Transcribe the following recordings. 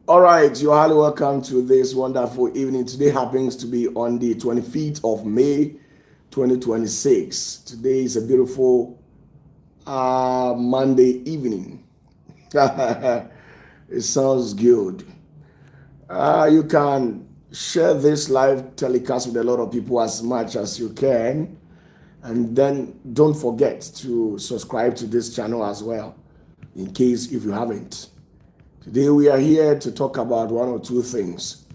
All right, you're highly welcome to this wonderful evening. Today happens to be on the 25th of May, 2026. Today is a beautiful Monday evening. It sounds good. You can share this live telecast with a lot of people as much as you can. And then don't forget to subscribe to this channel as well, in case if you haven't. Today we are here to talk about one or two things.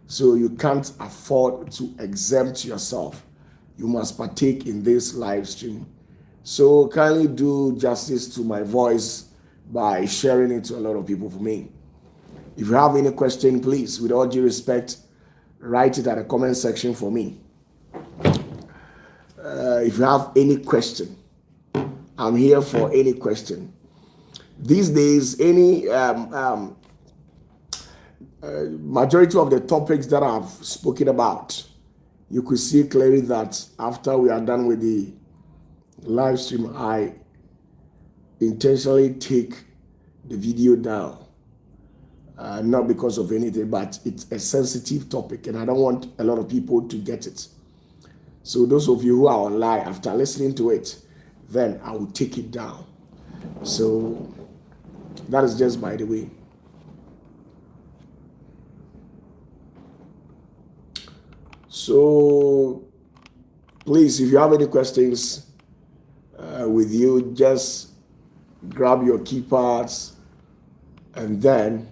So you can't afford to exempt yourself. You must partake in this live stream. So kindly do justice to my voice by sharing it to a lot of people for me. If you have any question, please, with all due respect, write it at the comment section for me. If you have any question, I'm here for any question. These days, any majority of the topics that I've spoken about, you could see clearly that after we are done with the live stream, I intentionally take the video down. Not because of anything, but it's a sensitive topic and I don't want a lot of people to get it. So those of you who are online, after listening to it, then I will take it down. So that is just by the way. So please, if you have any questions with you, just grab your keypads and then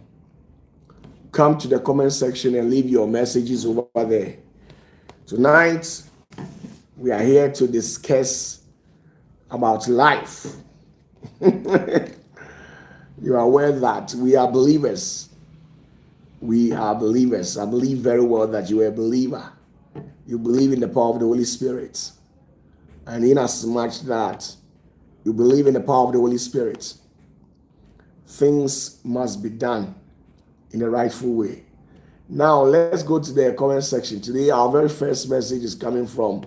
come to the comment section and leave your messages over there. Tonight, we are here to discuss about life. You are aware that we are believers. We are believers. I believe very well that you are a believer. You believe in the power of the Holy Spirit. And in as much that you believe in the power of the Holy Spirit, things must be done in a rightful way. Now, let's go to the comment section. Today, our very first message is coming from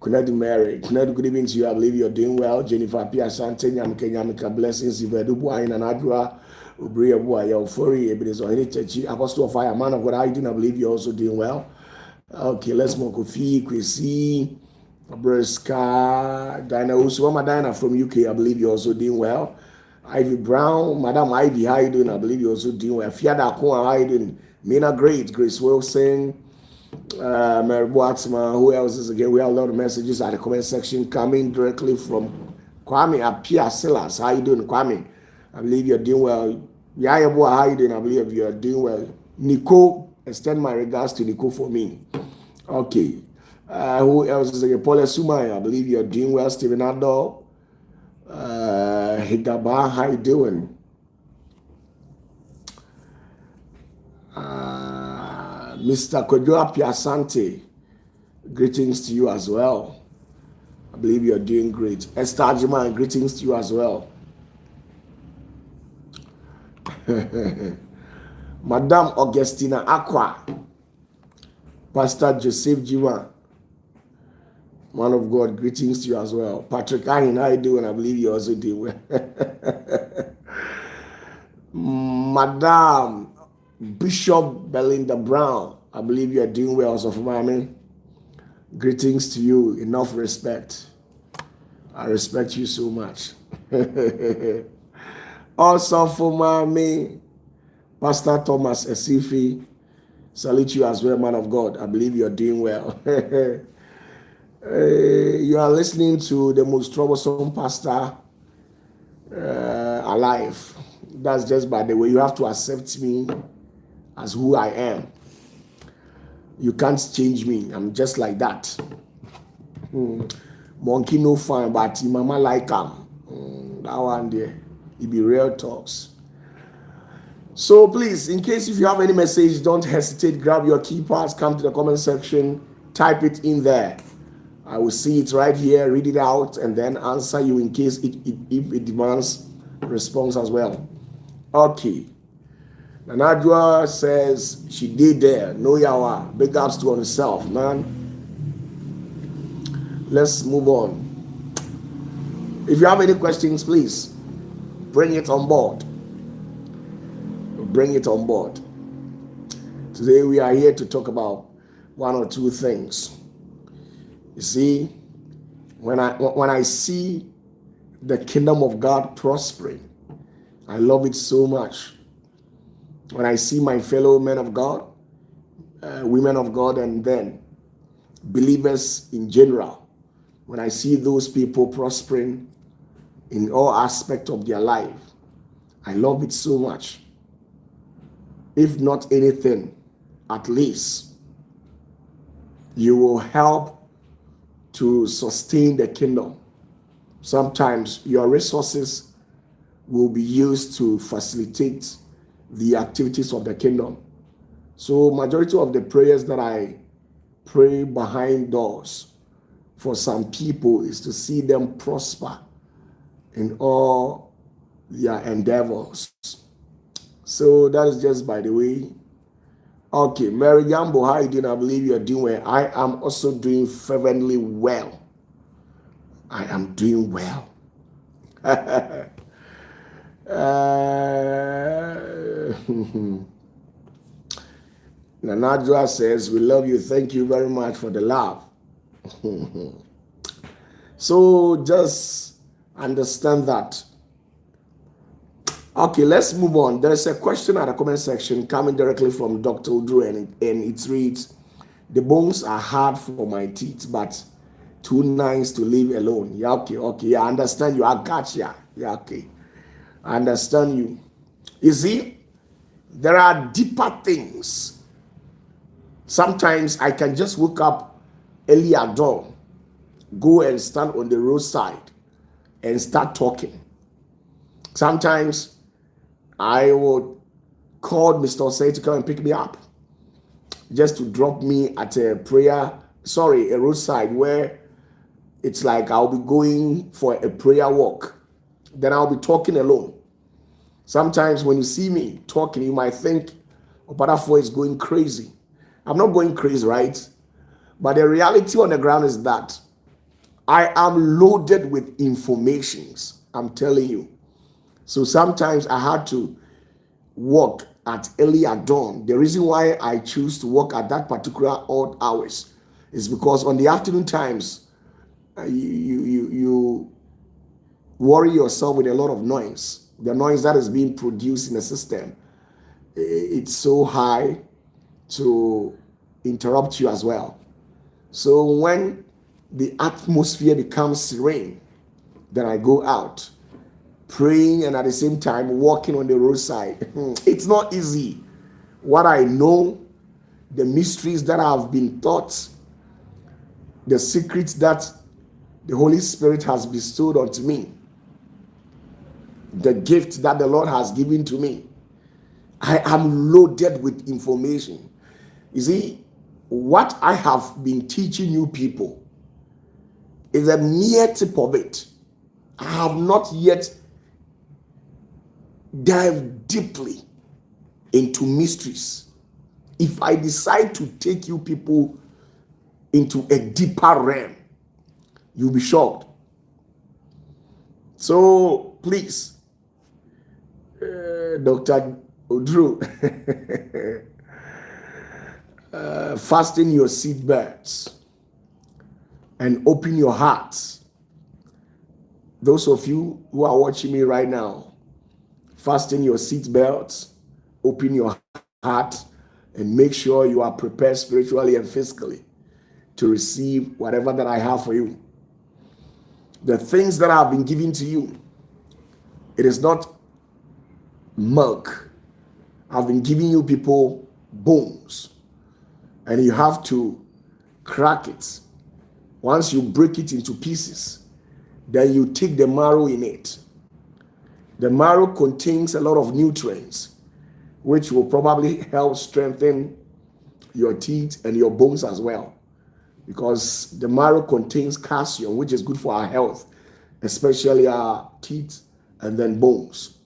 Kunedu Mary. Kunedu, good evening to you. I believe you're doing well. Jennifer Pia Sante, Nyamika Blessings, Ivedu Buain, and Adra, Ubria Bua, Yaufori, Ebenezer, Hinichechi, Apostle of Fire, man of God, I do not believe you're also doing well. Okay, let's move Kofi, Kwesi, Breska, Dinah Uswama, Dinah from UK, I believe you're also doing well. Ivy Brown, Madam Ivy, how you doing? I believe you're also doing well. Fiada Akua, how you doing? Mina Great, Grace Wilson, Mary Boatsma, who else is again? We have a lot of messages at the comment section coming directly from Kwame Apia Silas. How you doing, Kwame? I believe you're doing well. Yaya Boa, how you doing? I believe you're doing well. Nico, extend my regards to Nico for me. Okay. Who else is again? Paula Sumaya, I believe you're doing well. Stephen Adol. Higaba, how you doing? Mr. Kojoa Piasante, greetings to you as well. I believe you're doing great. Esther Ajiman, greetings to you as well. Madam Augustina Aqua, Pastor Joseph Jima, man of God, greetings to you as well. Patrick Ahin, how you doing? I believe you also doing well. Madam Bishop Belinda Brown, I believe you are doing well, also for mommy. Greetings to you. Enough respect. I respect you so much. Also for mommy, Pastor Thomas Esifi, salute you as well, man of God. I believe you are doing well. You are listening to the most troublesome pastor alive. That's just by the way. You have to accept me as who I am. You can't change me. I'm just like that. Monkey no fun, but mama like him. That one there, it be real talks. So please, in case if you have any message, don't hesitate. Grab your keypads, come to the comment section, type it in there. I will see it right here, read it out, and then answer you in case if it demands response as well. Okay. Nanadua says she did there. No yawa. Big ups to herself, man. Let's move on. If you have any questions, please bring it on board. Bring it on board. Today we are here to talk about one or two things. You see, when I see the kingdom of God prospering, I love it so much. When I see my fellow men of God, women of God, and then believers in general, when I see those people prospering in all aspects of their life, I love it so much. If not anything, at least you will help to sustain the kingdom. Sometimes your resources will be used to facilitate the activities of the kingdom. So majority of the prayers that I pray behind doors for some people is to see them prosper in all their endeavors. So that is just by the way. Okay, Mary Gambo, how are you doing? I believe you are doing well. I am also doing fervently well. I am doing well. Nanadra says, we love you. Thank you very much for the love. So just understand that. Okay, let's move on. There's a question at the comment section coming directly from Dr. Udru, and it reads, the bones are hard for my teeth, but too nice to leave alone. Yeah, okay. Yeah, I understand you. I got you. Yeah, okay. I understand you. You see, there are deeper things. Sometimes I can just wake up early at dawn, go and stand on the roadside and start talking. Sometimes I would call Mr. Osei to come and pick me up, just to drop me at a roadside where it's like I'll be going for a prayer walk. Then I'll be talking alone. Sometimes when you see me talking, you might think OPATAFUOR is going crazy. I'm not going crazy, right? But the reality on the ground is that I am loaded with informations. I'm telling you. So sometimes I had to walk at early at dawn. The reason why I choose to walk at that particular odd hours is because on the afternoon times, you worry yourself with a lot of noise. The noise that is being produced in the system, it's so high to interrupt you as well. So when the atmosphere becomes serene, then I go out praying and at the same time walking on the roadside. It's not easy. What I know, the mysteries that have been taught, the secrets that the Holy Spirit has bestowed onto me, the gift that the Lord has given to me, I am loaded with information. You see, what I have been teaching you people is a mere tip of it. I have not yet dived deeply into mysteries. If I decide to take you people into a deeper realm, you'll be shocked. So please, Dr. Odru, fasten your seatbelts and open your hearts. Those of you who are watching me right now, fasten your seatbelts, open your heart, and make sure you are prepared spiritually and physically to receive whatever that I have for you. The things that have been given to you, it is not milk. I've been giving you people bones, and you have to crack it. Once you break it into pieces, then you take the marrow in it. The marrow contains a lot of nutrients, which will probably help strengthen your teeth and your bones as well. because the marrow contains calcium, which is good for our health, especially our teeth and then bones.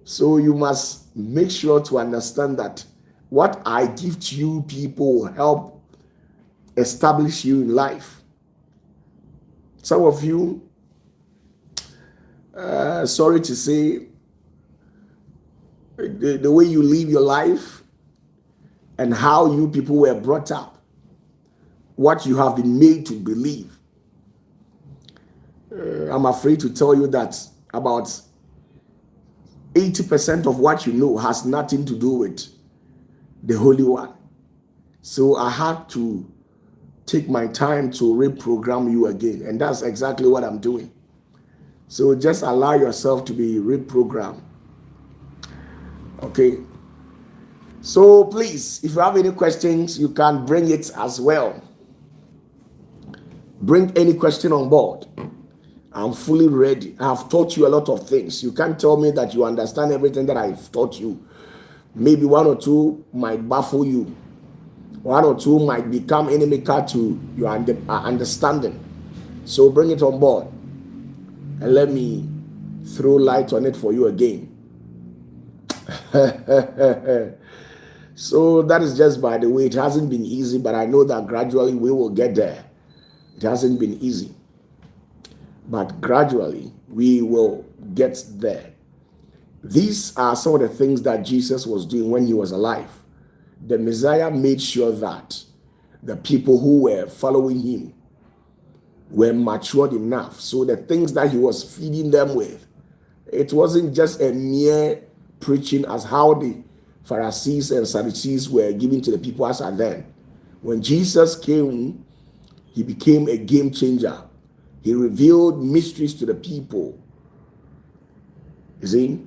So you must make sure to understand that what I give to you people will help establish you in life. Some of you, sorry to say, the way you live your life and how you people were brought up, what you have been made to believe. I'm afraid to tell you that about 80% of what you know has nothing to do with the Holy One. So I had to take my time to reprogram you again, and that's exactly what I'm doing. So just allow yourself to be reprogrammed. Okay. So please, if you have any questions, you can bring it as well. Bring any question on board. I'm fully ready. I've taught you a lot of things. You can't tell me that you understand everything that I've taught you. Maybe one or two might baffle you. One or two might become inimical to your understanding. So bring it on board and let me throw light on it for you again. So that is just by the way. It hasn't been easy, but I know that gradually we will get there. It hasn't been easy, but gradually we will get there. These are some of the things that Jesus was doing when he was alive. The Messiah made sure that the people who were following him were matured enough. So the things that he was feeding them with, it wasn't just a mere preaching as how the Pharisees and Sadducees were giving to the people as at then. When Jesus came, he became a game changer. He revealed mysteries to the people. You see?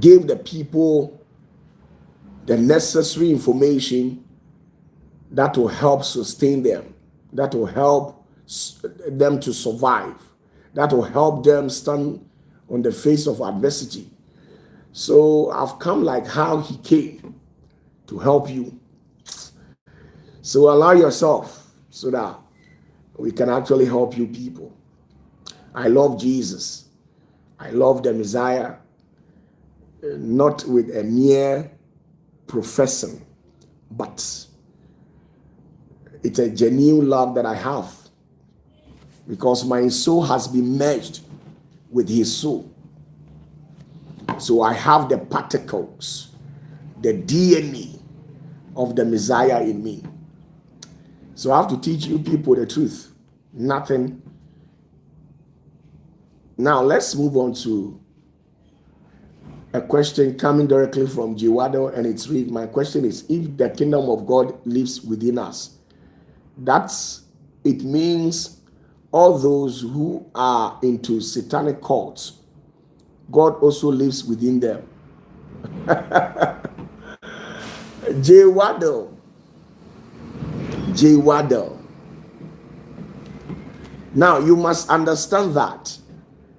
Gave the people the necessary information that will help sustain them, that will help them to survive, that will help them stand on the face of adversity. So I've come like how he came to help you. So allow yourself so that we can actually help you people. I love Jesus. I love the Messiah, not with a mere profession, but it's a genuine love that I have because my soul has been merged with his soul. So I have the particles, the DNA of the Messiah in me. So I have to teach you people the truth. Nothing. Now let's move on to a question coming directly from Jiwado, and it's read, my question is, if the kingdom of God lives within us, it means all those who are into satanic cults, God also lives within them. Jiwado. Now you must understand that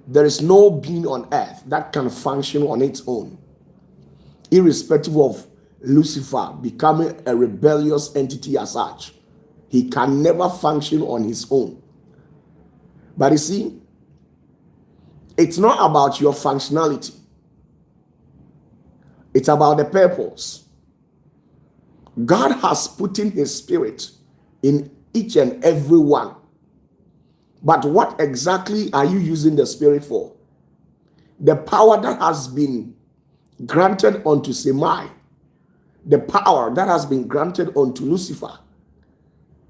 there is no being on earth that can function on its own, irrespective of Lucifer becoming a rebellious entity as such. He can never function on his own. But you see, it's not about your functionality. It's about the purpose. God has put in his spirit in each and every one. But what exactly are you using the spirit for? The power that has been granted unto Semai, the power that has been granted unto Lucifer,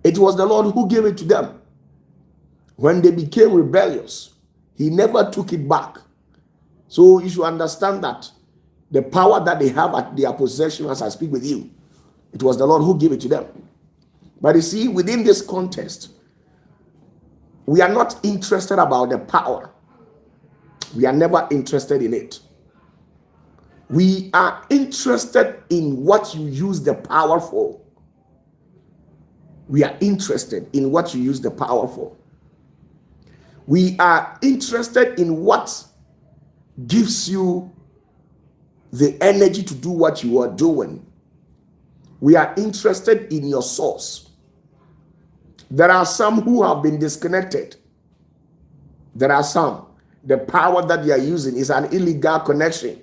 it was the Lord who gave it to them. When they became rebellious, he never took it back. So you should understand that the power that they have at their possession as I speak with you, it was the Lord who gave it to them. But you see, within this context, we are not interested about the power. We are never interested in it. We are interested in what you use the power for. We are interested in what you use the power for. We are interested in what gives you the energy to do what you are doing. We are interested in your source. There are some who have been disconnected. There are some. The power that they are using is an illegal connection.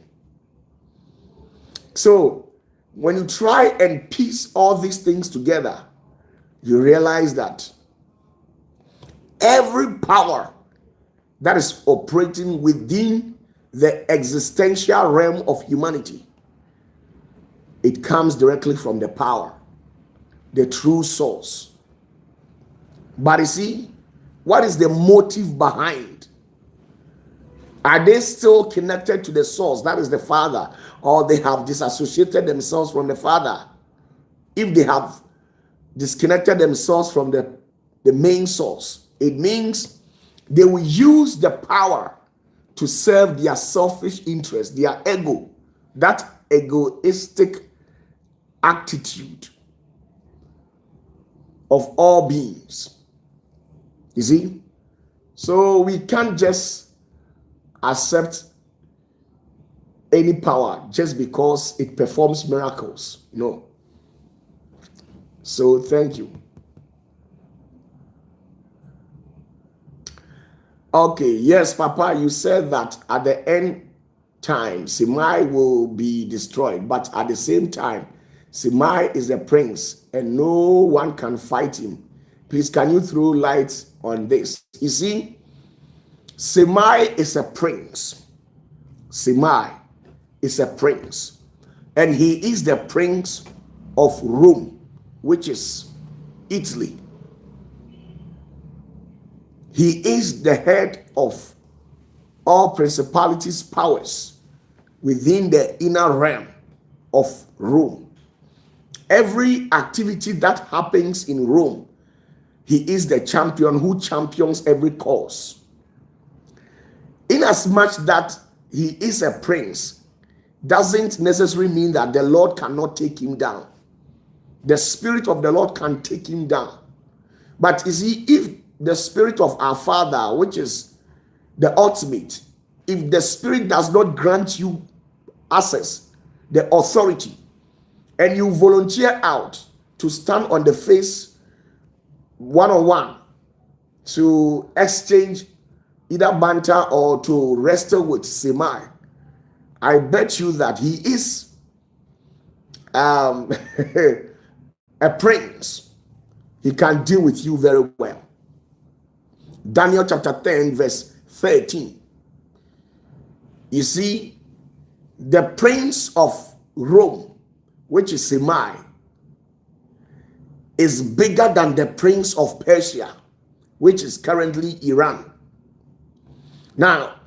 So when you try and piece all these things together, you realize that every power that is operating within the existential realm of humanity, it comes directly from the power, the true source. But you see, what is the motive behind? Are they still connected to the source, that is the Father, or they have disassociated themselves from the Father? If they have disconnected themselves from the main source, it means they will use the power to serve their selfish interest, their ego, that egoistic attitude of all beings. You see? So we can't just accept any power just because it performs miracles. No. So thank you. Okay, yes, Papa, you said that at the end time, Semai will be destroyed, but at the same time, Semai is a prince and no one can fight him. Please, can you throw light on this? You see, Semai is a prince. Semai is a prince. And he is the prince of Rome, which is Italy. He is the head of all principalities, powers within the inner realm of Rome. Every activity that happens in Rome, he is the champion who champions every cause. Inasmuch that he is a prince, doesn't necessarily mean that the Lord cannot take him down. The Spirit of the Lord can take him down. But you see, if the Spirit of our Father, which is the ultimate, if the Spirit does not grant you access, the authority, and you volunteer out to stand on the face one-on-one to exchange either banter or to wrestle with Semai, I bet you that he is a prince. He can deal with you very well. Daniel chapter 10 verse 13. You see, the prince of Rome, which is Semai, is bigger than the prince of Persia, which is currently Iran. Now,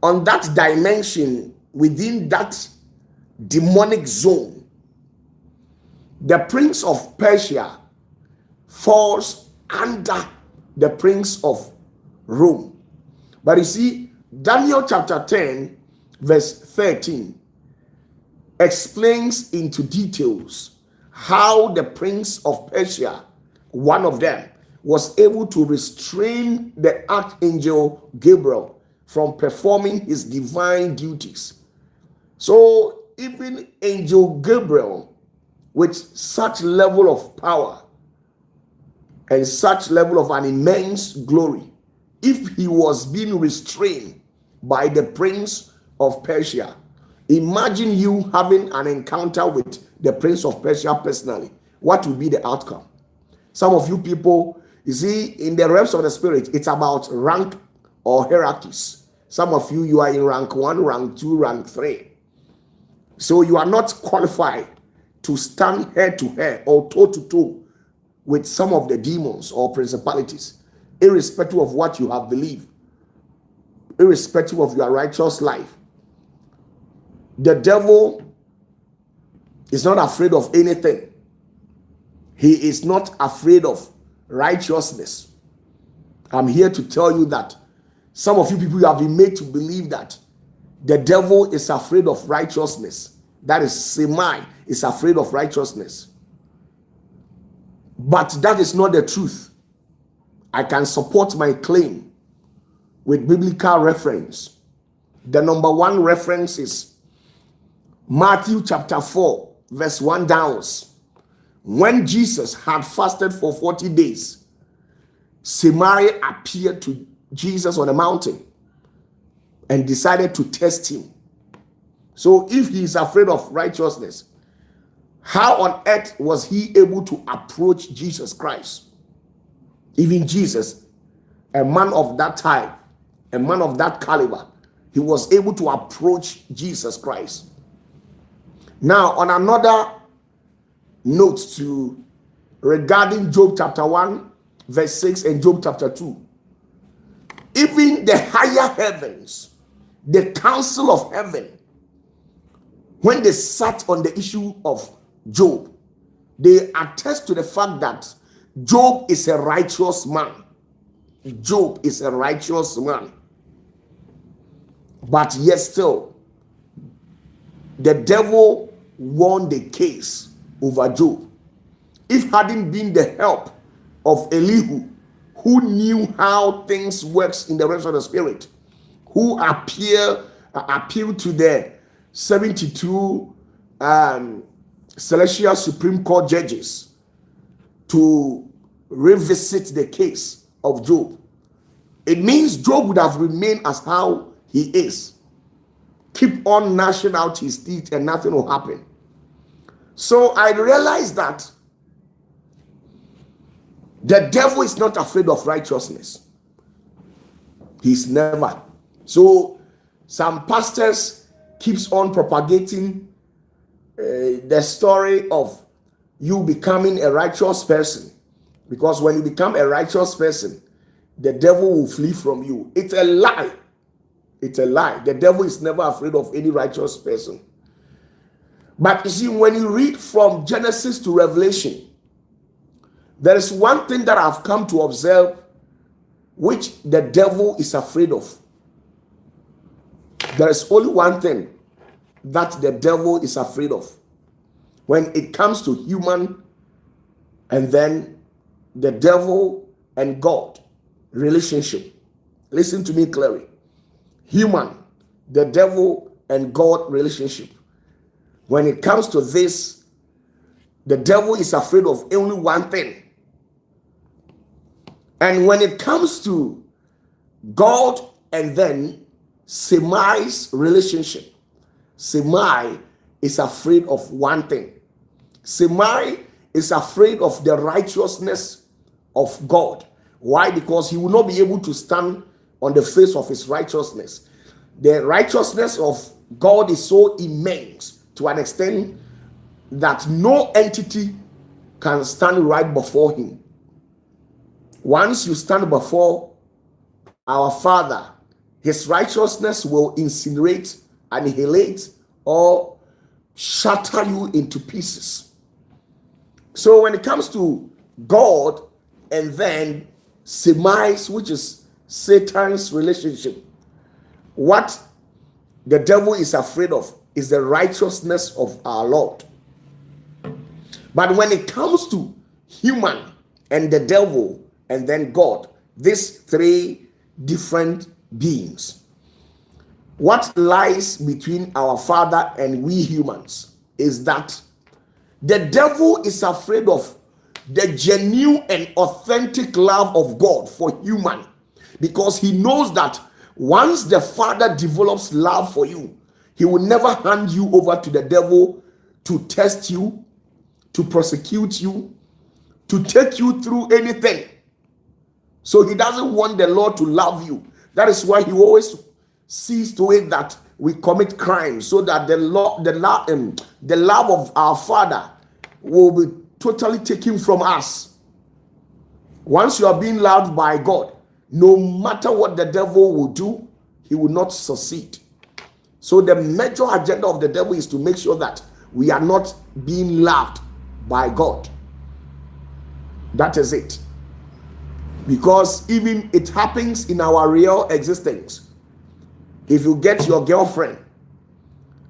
on that dimension, within that demonic zone, the prince of Persia falls under the prince of Rome. But you see, Daniel chapter 10 verse 13 explains into details how the prince of Persia, one of them, was able to restrain the archangel Gabriel from performing his divine duties. So even angel Gabriel, with such level of power and such level of an immense glory, if he was being restrained by the prince of Persia, imagine you having an encounter with the prince of Persia personally. What would be the outcome? Some of you people, you see, in the realms of the spirit, it's about rank or hierarchies. Some of you, you are in rank 1, rank 2, rank 3. So you are not qualified to stand head to head or toe to toe with some of the demons or principalities, irrespective of what you have believed, irrespective of your righteous life. The devil is not afraid of anything. He is not afraid of righteousness. I'm here to tell you that some of you people, you have been made to believe that the devil is afraid of righteousness. That is, Semai is afraid of righteousness. But that is not the truth. I can support my claim with biblical reference. The number one reference is Matthew chapter 4, verse 1 downwards, when Jesus had fasted for 40 days, Samaria appeared to Jesus on a mountain and decided to test him. So if he is afraid of righteousness, how on earth was he able to approach Jesus Christ? Even Jesus, a man of that type, a man of that caliber, he was able to approach Jesus Christ. Now, on another note to regarding Job chapter 1, verse 6 and Job chapter 2, even the higher heavens, the council of heaven, when they sat on the issue of Job, they attest to the fact that Job is a righteous man. Job is a righteous man. But yet still, the devil won the case over Job. If hadn't been the help of Elihu, who knew how things works in the realms of the spirit, who appealed to the 72 celestial Supreme Court judges to revisit the case of Job, it means Job would have remained as how he is. Keep on gnashing out his teeth and nothing will happen. So I realized that the devil is not afraid of righteousness. He's never. So some pastors keeps on propagating the story of you becoming a righteous person, because when you become a righteous person, the devil will flee from you. It's a lie. It's a lie. The devil is never afraid of any righteous person. But you see, when you read from Genesis to Revelation, there is one thing that I've come to observe which the devil is afraid of. There is only one thing that the devil is afraid of when it comes to human and then the devil and God relationship. Listen to me clearly. Human, the devil and God relationship. When it comes to this, the devil is afraid of only one thing. And when it comes to God and then Semai's relationship, Semai is afraid of one thing. Semai is afraid of the righteousness of God. Why? Because he will not be able to stand on the face of his righteousness. The righteousness of God is so immense to an extent that no entity can stand right before him. Once you stand before our Father, his righteousness will incinerate, annihilate, or shatter you into pieces. So when it comes to God and then Semai's, which is Satan's relationship, what the devil is afraid of is the righteousness of our Lord. But when it comes to human and the devil and then God, these three different beings, what lies between our Father and we humans is that the devil is afraid of the genuine and authentic love of God for human, because he knows that once the Father develops love for you, he will never hand you over to the devil to test you, to prosecute you, to take you through anything. So he doesn't want the Lord to love you. That is why he always sees to it that we commit crimes, so that the love of our Father will be totally taken from us. Once you are being loved by God, no matter what the devil will do, he will not succeed. So the major agenda of the devil is to make sure that we are not being loved by God. That is it. Because even it happens in our real existence. If you get your girlfriend,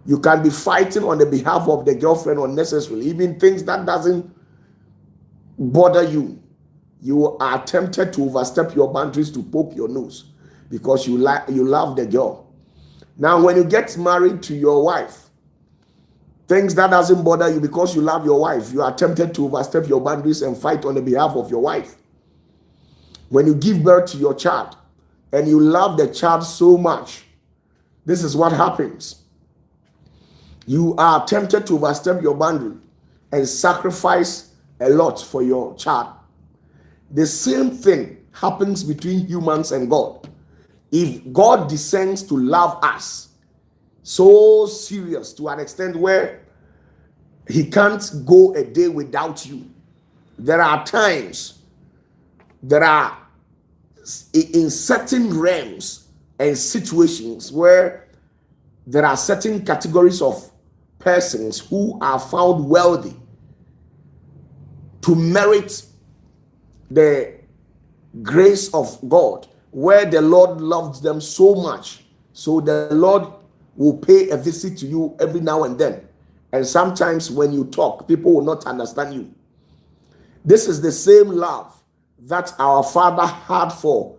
you can be fighting on the behalf of the girlfriend unnecessarily. Even things that doesn't bother you, you are tempted to overstep your boundaries to poke your nose because you love the girl. Now, when you get married to your wife, Things that doesn't bother you because you love your wife. You are tempted to overstep your boundaries and fight on the behalf of your wife. When you give birth to your child and you love the child so much, this is what happens. You are tempted to overstep your boundary and sacrifice a lot for your child. The same thing happens between humans and God. If God descends to love us so serious to an extent where he can't go a day without you, there are times, there are in certain realms and situations where there are certain categories of persons who are found worthy to merit the grace of God, where the Lord loved them so much, so the Lord will pay a visit to you every now and then. And sometimes when you talk, people will not understand you. This is the same love that our Father had for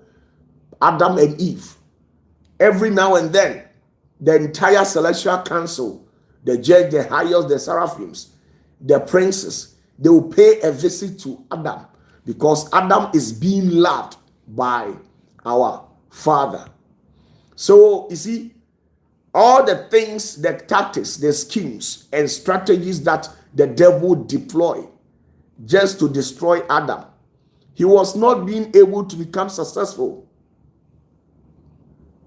Adam and Eve. Every now and then, the entire celestial council, the judge, the highest, the seraphims, the princes, they will pay a visit to Adam because Adam is being loved by our Father. So, you see, all the things, the tactics, the schemes, and strategies that the devil deployed just to destroy Adam, he was not being able to become successful.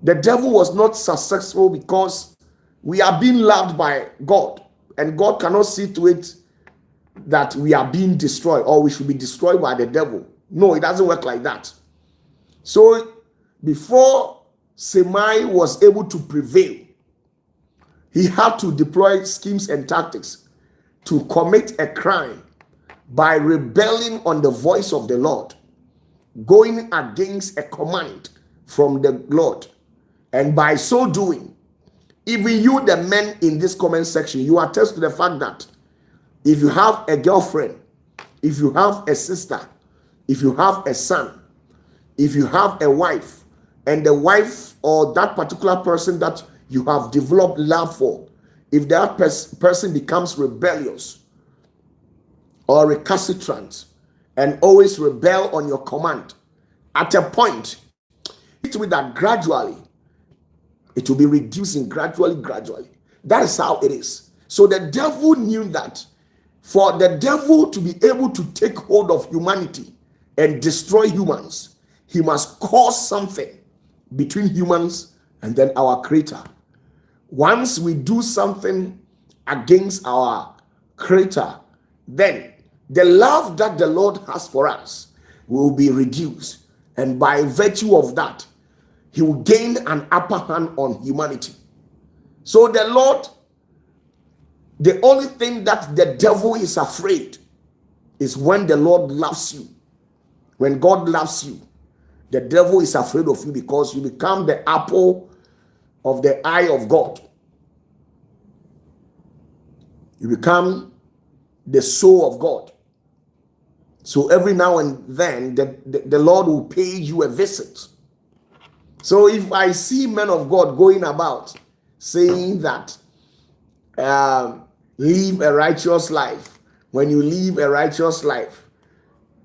The devil was not successful because we are being loved by God, and God cannot see to it that we are being destroyed or we should be destroyed by the devil. No, it doesn't work like that. So before Semai was able to prevail, he had to deploy schemes and tactics to commit a crime by rebelling on the voice of the Lord, going against a command from the Lord. And by so doing, even you, the men in this comment section, you attest to the fact that if you have a girlfriend, if you have a sister, if you have a son, if you have a wife, and the wife or that particular person that you have developed love for, if that person becomes rebellious or recalcitrant and always rebel on your command, at a point, it will be that gradually, it will be reducing gradually. That is how it is. So the devil knew that for the devil to be able to take hold of humanity and destroy humans, he must cause something between humans and then our Creator. Once we do something against our Creator, then the love that the Lord has for us will be reduced. And by virtue of that, he will gain an upper hand on humanity. So the Lord, the only thing that the devil is afraid is when the Lord loves you. When God loves you, the devil is afraid of you because you become the apple of the eye of God. You become the soul of God. So every now and then, the Lord will pay you a visit. So if I see men of God going about saying that live a righteous life, when you live a righteous life,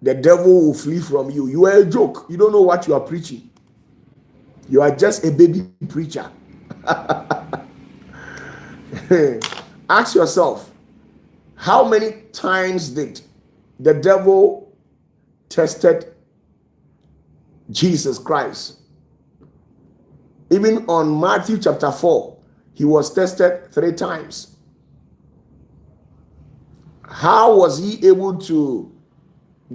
the devil will flee from you. You are a joke. You don't know what you are preaching. You are just a baby preacher. Ask yourself, how many times did the devil tested Jesus Christ? Even on Matthew chapter 4, he was tested 3 times. How was he able to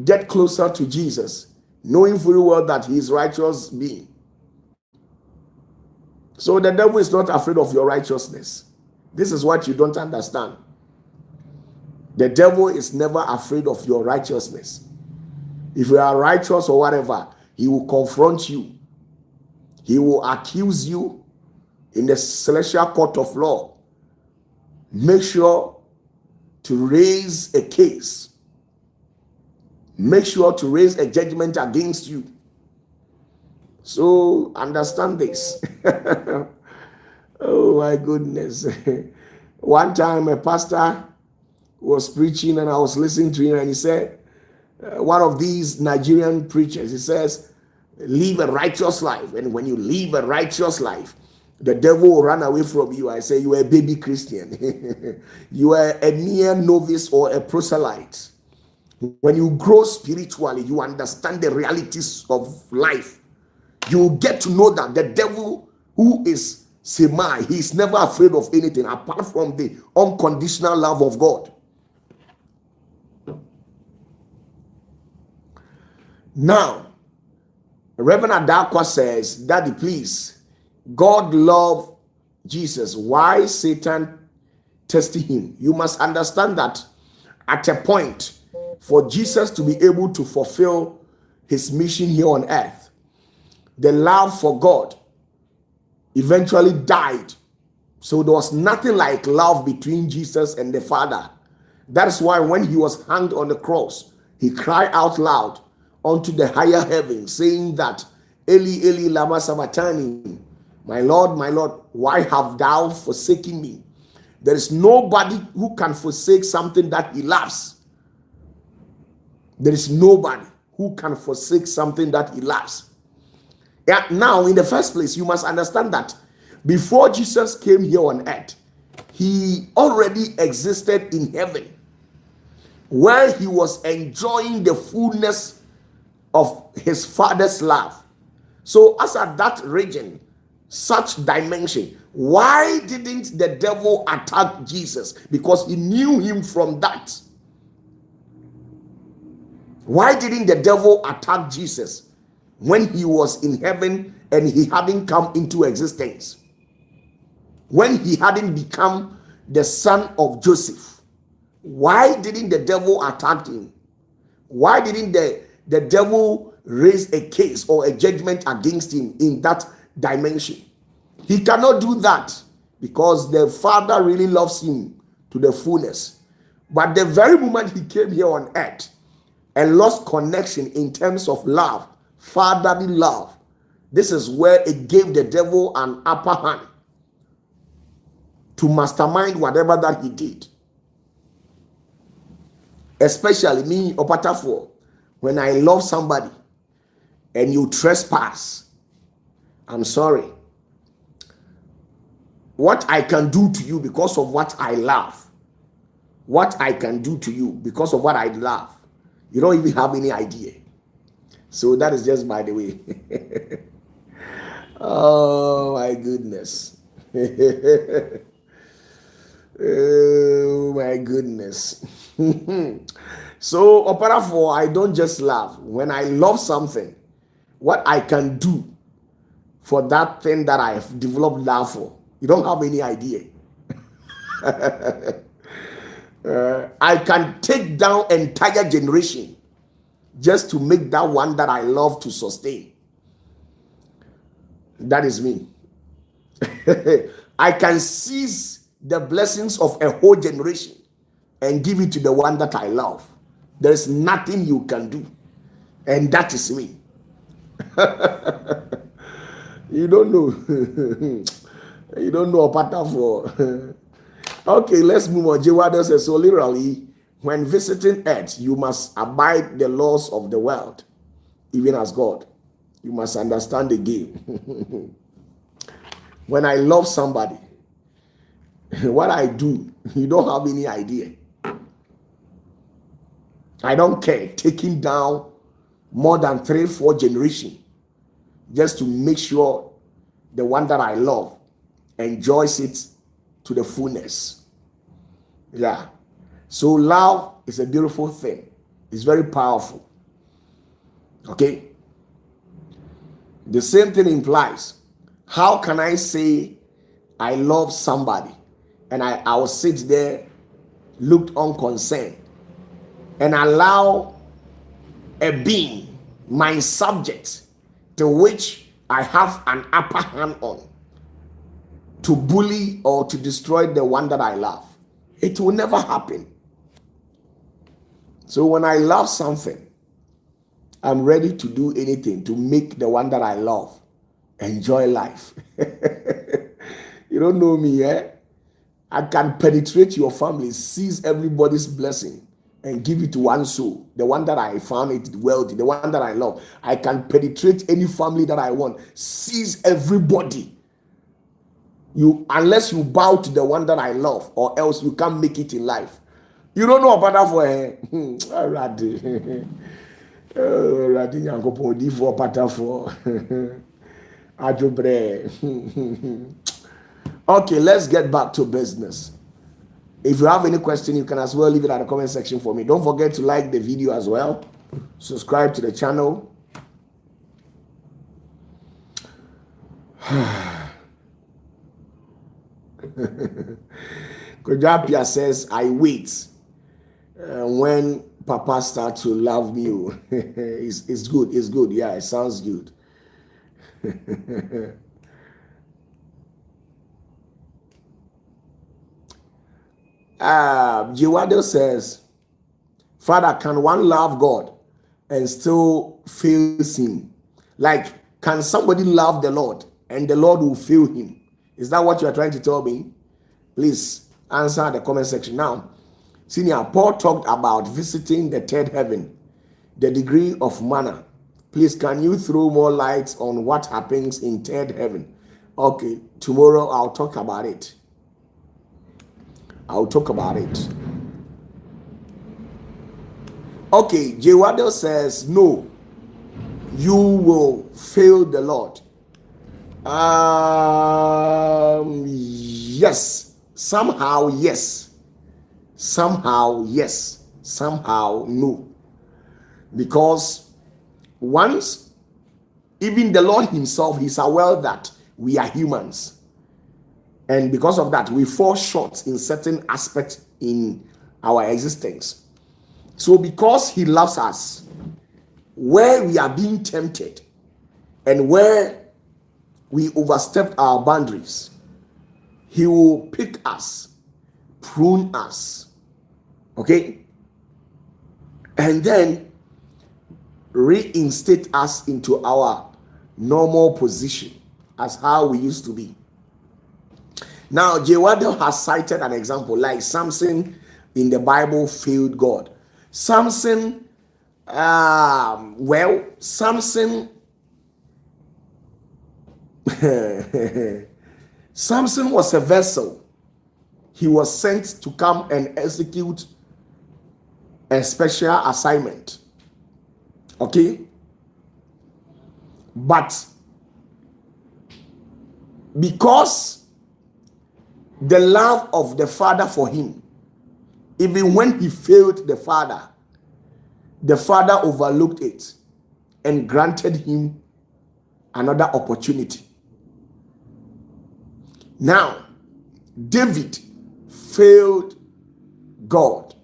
get closer to Jesus, knowing very well that he is righteous being? So the devil is not afraid of your righteousness. This is what you don't understand. The devil is never afraid of your righteousness. If you are righteous or whatever, he will confront you. He will accuse you in the celestial court of law. Make sure to raise a case. Make sure to raise a judgment against you. So understand this. Oh my goodness. One time a pastor was preaching and I was listening to him, and he said, one of these Nigerian preachers, he says, live a righteous life. And when you live a righteous life, the devil will run away from you. I say, you are a baby Christian. You are a mere novice or a proselyte. When you grow spiritually, you understand the realities of life. You get to know that the devil, who is Semai, he is never afraid of anything apart from the unconditional love of God. Now, Reverend Adakwa says, Daddy, please, God loved Jesus. Why Satan testing him? You must understand that at a point, for Jesus to be able to fulfill his mission here on earth, the love for God eventually died. So there was nothing like love between Jesus and the Father. That's why when he was hanged on the cross, he cried out loud unto the higher heaven, saying that, Eli, Eli, lama sabachthani, my Lord, why have thou forsaken me? There is nobody who can forsake something that he loves. There is nobody who can forsake something that he loves. Yeah, now, in the first place, you must understand that before Jesus came here on earth, he already existed in heaven, where he was enjoying the fullness of his Father's love. So, as at that region, such dimension, why didn't the devil attack Jesus? Because he knew him from that. Why didn't the devil attack Jesus when he was in heaven and he hadn't come into existence? When he hadn't become the son of Joseph? Why didn't the devil attack him? Why didn't the devil raise a case or a judgment against him in that dimension? He cannot do that because the Father really loves him to the fullness. But the very moment he came here on earth and lost connection in terms of love, fatherly love, this is where it gave the devil an upper hand to mastermind whatever that he did. Especially me, OPATAFUOR, when I love somebody and you trespass, I'm sorry. What I can do to you because of what I love, what I can do to you because of what I love, you don't even have any idea. So that is just by the way. Oh my goodness. Oh my goodness. So, OPATAFUOR, I don't just love. When I love something, what I can do for that thing that I have developed love for, you don't have any idea. I can take down entire generation just to make that one that I love to sustain. That is me. I can seize the blessings of a whole generation and give it to the one that I love. There is nothing you can do, and that is me. You don't know. You don't know OPATAFUOR. Okay, let's move on. Jewada says, so literally, when visiting earth, you must abide the laws of the world, even as God. You must understand the game. When I love somebody, what I do, you don't have any idea. I don't care, taking down more than 3-4 generations just to make sure the one that I love enjoys it to the fullness. Yeah. So love is a beautiful thing. It's very powerful. Okay. The same thing implies, how can I say I love somebody and I will sit there, looked unconcerned, and allow a being, my subject, to which I have an upper hand on, to bully or to destroy the one that I love? It will never happen. So when I love something, I'm ready to do anything to make the one that I love enjoy life. You don't know me, eh? I can penetrate your family, seize everybody's blessing, and give it to one soul, the one that I found it wealthy, the one that I love. I can penetrate any family that I want, seize everybody. Unless you bow to the one that I love, or else you can't make it in life. You don't know about that for Okay, let's get back to business. If you have any question, you can as well leave it at the comment section for me. Don't forget to like the video as well. Subscribe to the channel. Kojapia says, I wait when Papa starts to love me. It's good. It's good. Yeah, it sounds good. Jiwado says, Father, can one love God and still fail him? Like, can somebody love the Lord and the Lord will fail him? Is that what you are trying to tell me? Please answer the comment section. Now, Senior Paul talked about visiting the third heaven, the degree of manna. Please, can you throw more light on what happens in third heaven? Okay, tomorrow I'll talk about it. Okay, Jewado says, no, you will fail the Lord. Yes. Somehow, yes. Somehow, yes. Somehow, no. Because once, even the Lord himself, he's aware that we are humans. And because of that, we fall short in certain aspects in our existence. So because he loves us, where we are being tempted and where we overstepped our boundaries, he will pick us, prune us, okay? And then reinstate us into our normal position as how we used to be. Now, Jewado has cited an example like Samson in the Bible failed God. Samson, Samson Samson was a vessel. He was sent to come and execute a special assignment. Okay? But because the love of the Father for him, even when he failed the Father overlooked it and granted him another opportunity. Now, David failed God,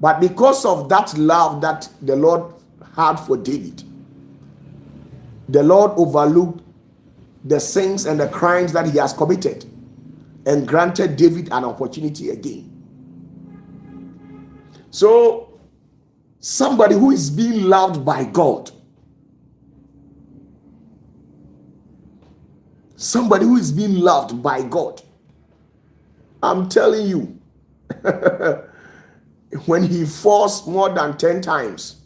but because of that love that the Lord had for David, the Lord overlooked the sins and the crimes that he has committed and granted David an opportunity again. So, somebody who is being loved by God, somebody who is being loved by God, I'm telling you, when he falls more than 10 times,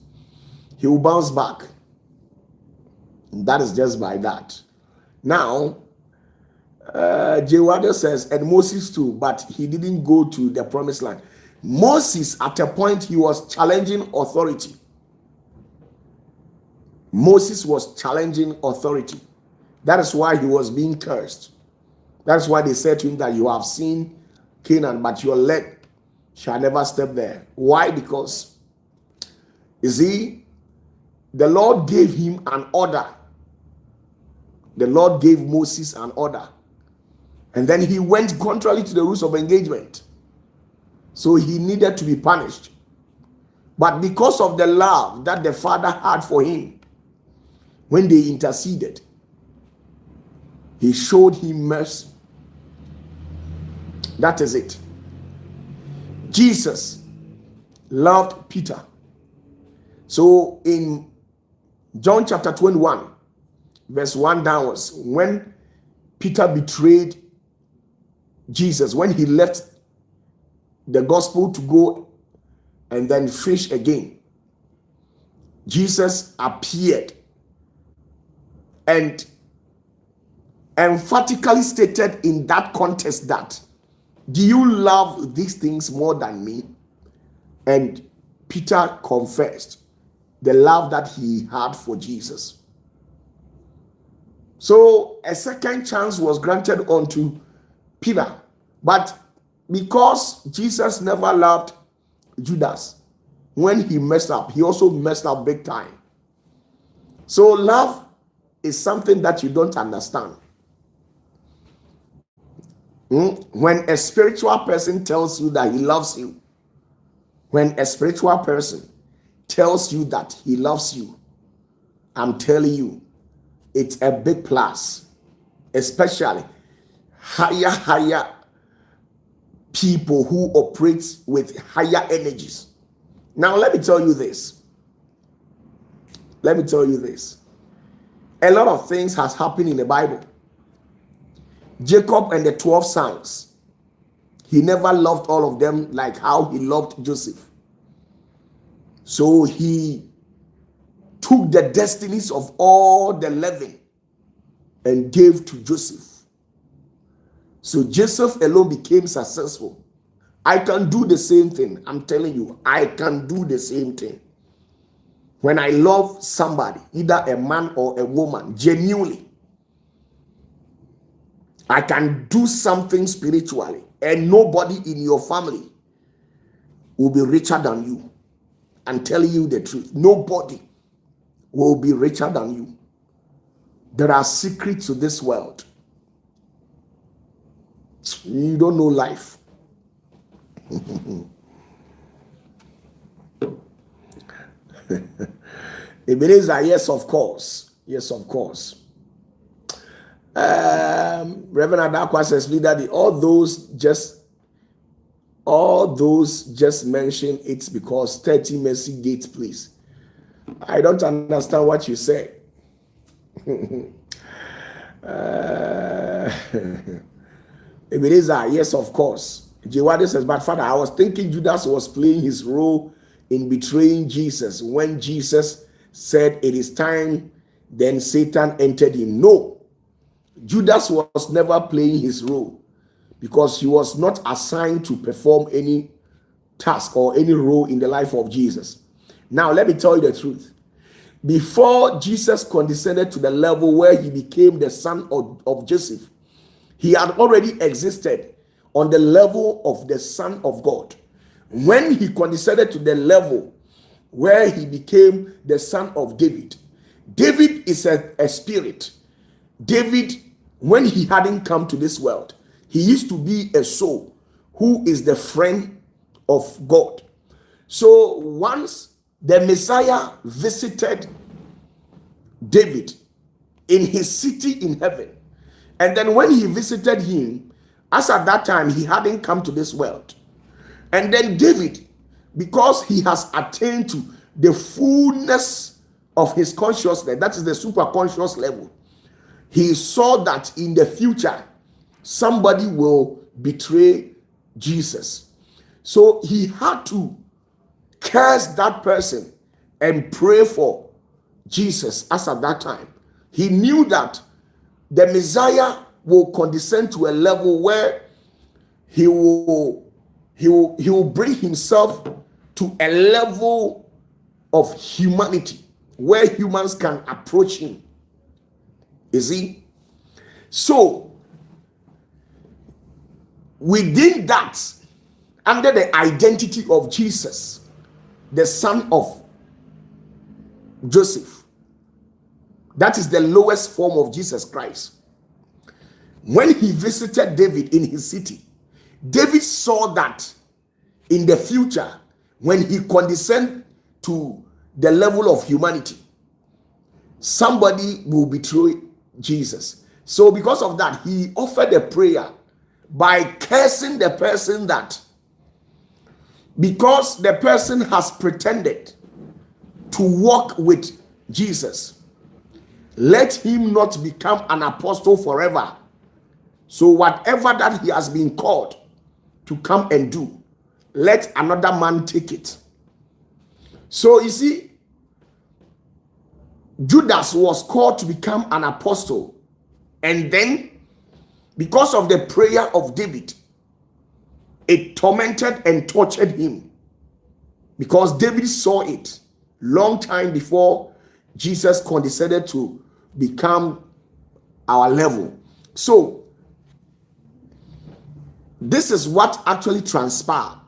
he will bounce back. And that is just by that. Now, Jewado says, and Moses too, but he didn't go to the promised land. Moses, at a point, he was challenging authority. Moses was challenging authority. That is why he was being cursed. That's why they said to him that you have seen Canaan, but your leg shall never step there. Why? Because, you see, the Lord gave him an order. The Lord gave Moses an order. And then he went contrary to the rules of engagement. So he needed to be punished. But because of the love that the Father had for him, when they interceded, he showed him mercy. That is it. Jesus loved Peter. So in John chapter 21, verse 1 downwards, when Peter betrayed Jesus, when he left the gospel to go and then fish again, Jesus appeared and emphatically stated in that context that, do you love these things more than me? And Peter confessed the love that he had for Jesus. So a second chance was granted unto Peter. But because Jesus never loved Judas, when he messed up, he also messed up big time. So love is something that you don't understand. When a spiritual person tells you that he loves you, when a spiritual person tells you that he loves you, I'm telling you, it's a big plus, especially higher people who operate with higher energies. Now, let me tell you this. A lot of things has happened in the Bible. Jacob and the 12 sons, he never loved all of them like how he loved Joseph. So he took the destinies of all the 11 and gave to Joseph. So Joseph alone became successful. I can do the same thing. I'm telling you, I can do the same thing. When I love somebody, either a man or a woman, genuinely, I can do something spiritually, and nobody in your family will be richer than you. I'm telling you the truth. Nobody will be richer than you. There are secrets to this world. You don't know life. Ebenezer, yes, of course. Yes, of course. Reverend Adakwa says, leader, all those just mentioned it's because 30 Mercy Gate, please. I don't understand what you say. Ebenezer, yes, of course. Jewadi says, but Father, I was thinking Judas was playing his role in betraying Jesus. When Jesus said it is time, then Satan entered him. No. Judas was never playing his role because he was not assigned to perform any task or any role in the life of Jesus. Now, let me tell you the truth. Before Jesus condescended to the level where he became the son of Joseph, he had already existed on the level of the Son of God. When he condescended to the level where he became the son of David, David is a spirit. David, when he hadn't come to this world, he used to be a soul who is the friend of God. So once the Messiah visited David in his city in heaven, and then when he visited him, as at that time he hadn't come to this world, and then David, because he has attained to the fullness of his consciousness, that is the superconscious level, he saw that in the future somebody will betray Jesus. So he had to curse that person and pray for Jesus. As at that time, he knew that the Messiah will condescend to a level where he will bring himself to a level of humanity where humans can approach him. You see? So, within that, under the identity of Jesus, the son of Joseph, that is the lowest form of Jesus Christ. When he visited David in his city, David saw that in the future, when he condescended to the level of humanity, somebody will betray Jesus. So because of that, he offered a prayer by cursing the person, that because the person has pretended to walk with Jesus, let him not become an apostle forever. So whatever that he has been called to come and do, let another man take it. So you see, Judas was called to become an apostle, and then because of the prayer of David, it tormented and tortured him, because David saw it long time before Jesus condescended to become our level. So this is what actually transpired.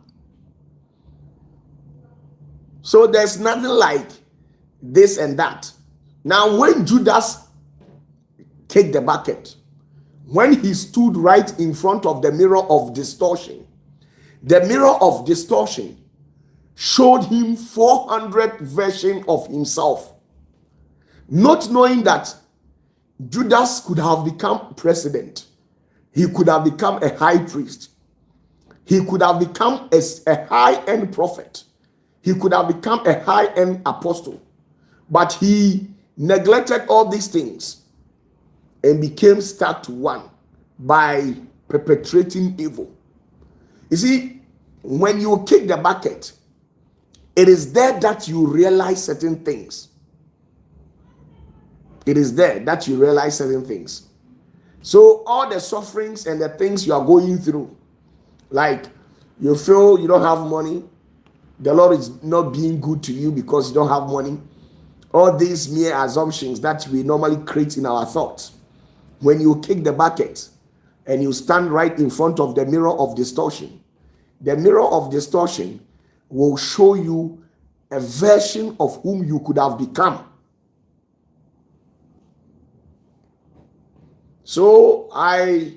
So there's nothing like this and that. Now, when Judas kicked the bucket, when he stood right in front of the mirror of distortion, the mirror of distortion showed him 400 versions of himself, not knowing that Judas could have become president. He could have become a high priest. He could have become a high-end prophet. He could have become a high-end apostle. But he neglected all these things and became stuck to one by perpetrating evil. You see, when you kick the bucket, it is there that you realize certain things. It is there that you realize certain things. So all the sufferings and the things you are going through, like you feel you don't have money, the Lord is not being good to you because you don't have money. All these mere assumptions that we normally create in our thoughts. When you kick the bucket and you stand right in front of the mirror of distortion, the mirror of distortion will show you a version of whom you could have become. So I'll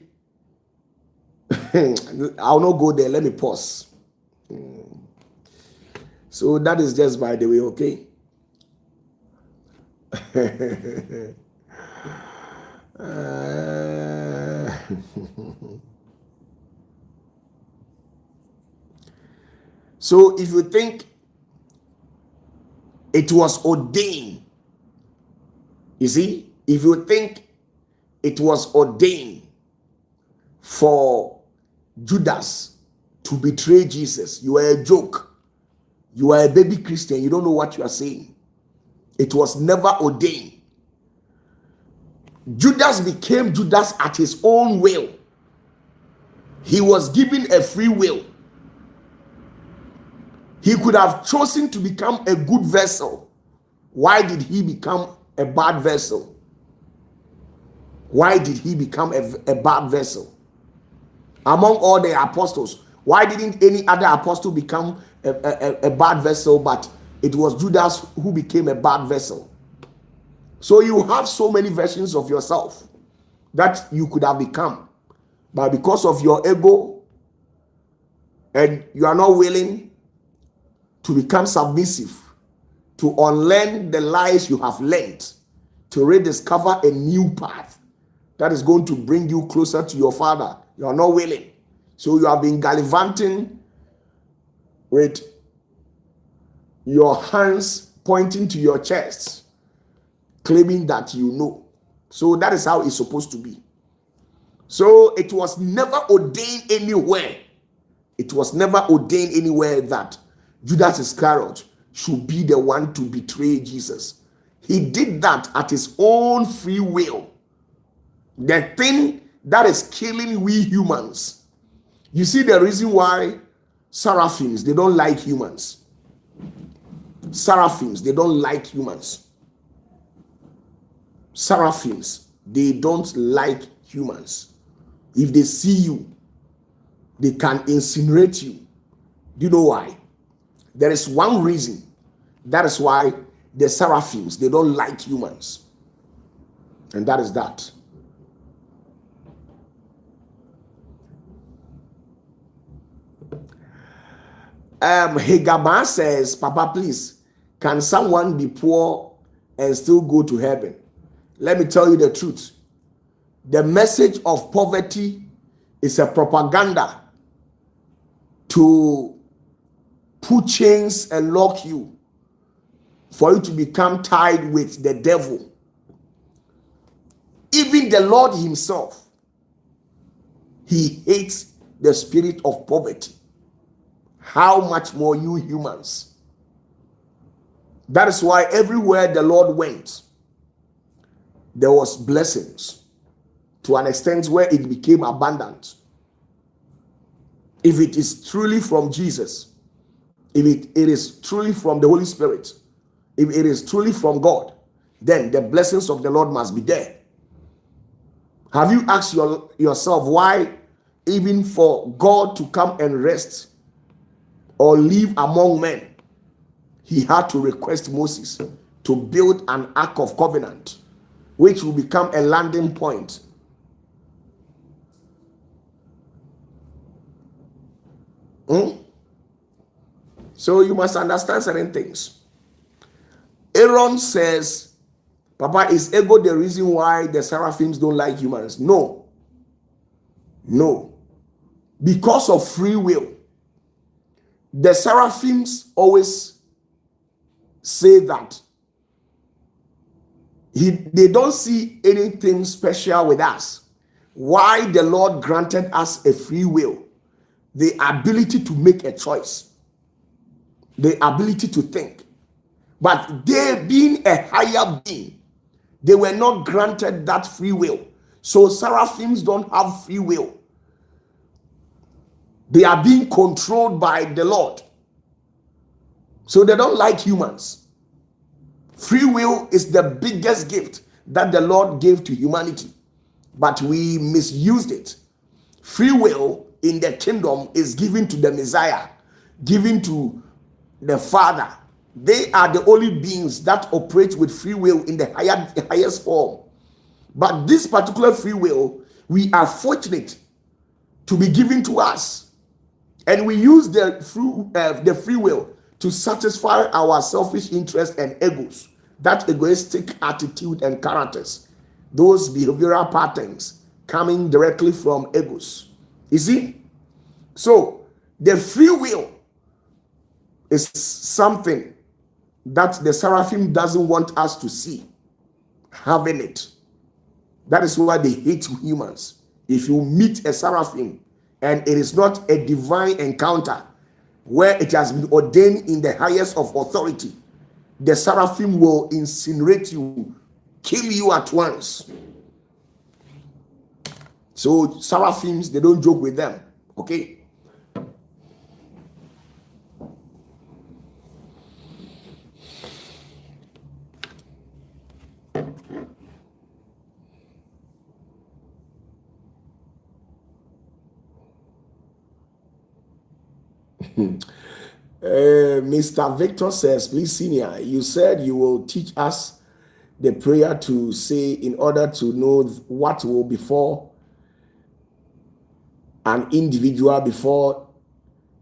not go there. Let me pause. So that is just by the way, okay? So if you think it was ordained, you see, if you think it was ordained for Judas to betray Jesus, you are a joke. You are a baby Christian. You don't know what you are saying. It was never ordained. Judas became Judas at his own will. He was given a free will. He could have chosen to become a good vessel. Why did he become a bad vessel? Why did he become a bad vessel? Among all the apostles, why didn't any other apostle become a bad vessel, but it was Judas who became a bad vessel? So you have so many versions of yourself that you could have become, but because of your ego and you are not willing to become submissive, to unlearn the lies you have learned, to rediscover a new path that is going to bring you closer to your Father, you are not willing. So you have been gallivanting with your hands pointing to your chest, claiming that you know. So that is how it's supposed to be. So it was never ordained anywhere. It was ordained anywhere that Judas Iscariot should be the one to betray Jesus. He did that at his own free will. The thing that is killing we humans. You see the reason why seraphims, they don't like humans. Seraphims, they don't like humans. Seraphims, they don't like humans. If they see you, they can incinerate you. Do you know why? There is one reason. That is why the seraphims, they don't like humans. And that is that. Hegaba says, Papa, please, can someone be poor and still go to heaven? Let me tell you the truth. The message of poverty is a propaganda to put chains and lock you, for you to become tied with the devil. Even the Lord himself, He hates the spirit of poverty. How much more you humans? That is why everywhere the Lord went, there was blessings to an extent where it became abundant. If it is truly from Jesus, if it is truly from the Holy Spirit, if it is truly from God, then the blessings of the Lord must be there. Have you asked yourself why, even for God to come and rest or live among men, he had to request Moses to build an ark of covenant, which will become a landing point? So you must understand certain things. Aaron says, Papa, is ego the reason why the seraphims don't like humans? No. Because of free will. The seraphims always say that they don't see anything special with us. Why the Lord granted us a free will, the ability to make a choice, the ability to think. But they, being a higher being, they were not granted that free will. So seraphims don't have free will. They are being controlled by the Lord. So they don't like humans. Free will is the biggest gift that the Lord gave to humanity, but we misused it. Free will in the kingdom is given to the Messiah, given to the Father. They are the only beings that operate with free will in the highest form. But this particular free will, we are fortunate to be given to us, and we use the free will to satisfy our selfish interests and egos, that egoistic attitude and characters, those behavioral patterns coming directly from egos. You see? So the free will is something that the seraphim doesn't want us to see, having it. That is why they hate humans. If you meet a seraphim and it is not a divine encounter where it has been ordained in the highest of authority, the seraphim will incinerate you, kill you at once. So seraphims, they don't joke with them. Okay? Mr. Victor says, please, senior, you said you will teach us the prayer to say in order to know what will befall an individual before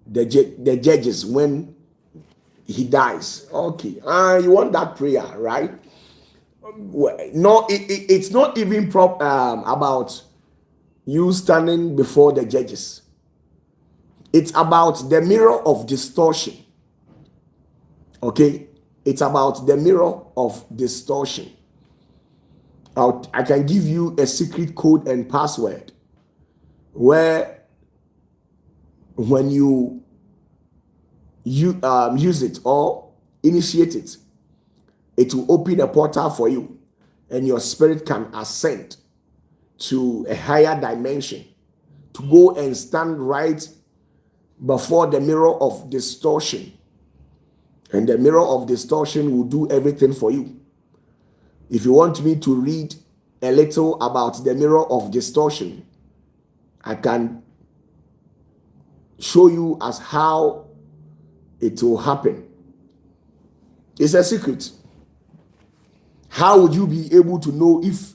the judges when he dies. Okay, you want that prayer, right? No, it's not even about you standing before the judges. It's about the mirror of distortion. Okay? It's about the mirror of distortion. I can give you a secret code and password where when you use it or initiate it, it will open a portal for you and your spirit can ascend to a higher dimension to go and stand right before the mirror of distortion. And the mirror of distortion will do everything for you. If you want me to read a little about the mirror of distortion, I can show you as how it will happen. It's a secret. How would you be able to know if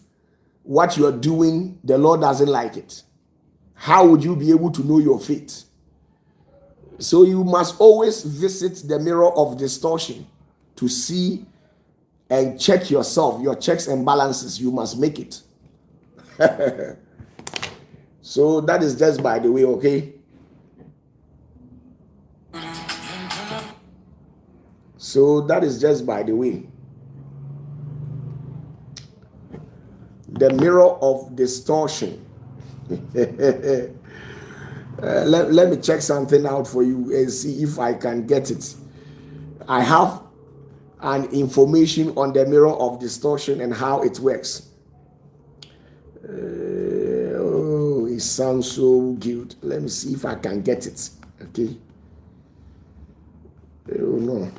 what you are doing, the Lord doesn't like it? How would you be able to know your faith? So you must always visit the mirror of distortion to see and check yourself, your checks and balances. You must make it. So that is just by the way, okay? So that is just by the way. The mirror of distortion. Let me check something out for you and see if I can get it. I have an information on the mirror of distortion and how it works. Oh, it sounds so good. Let me see if I can get it. Okay. Oh no.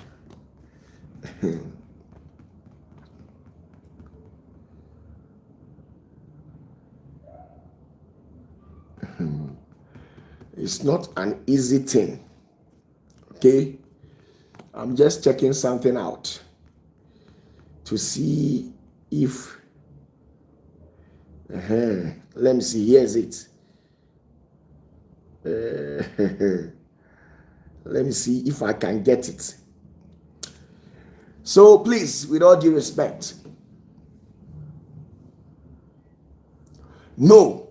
It's not an easy thing. Okay. I'm just checking something out to see if let me see. Here's it. Let me see if I can get it. So please, with all due respect, no.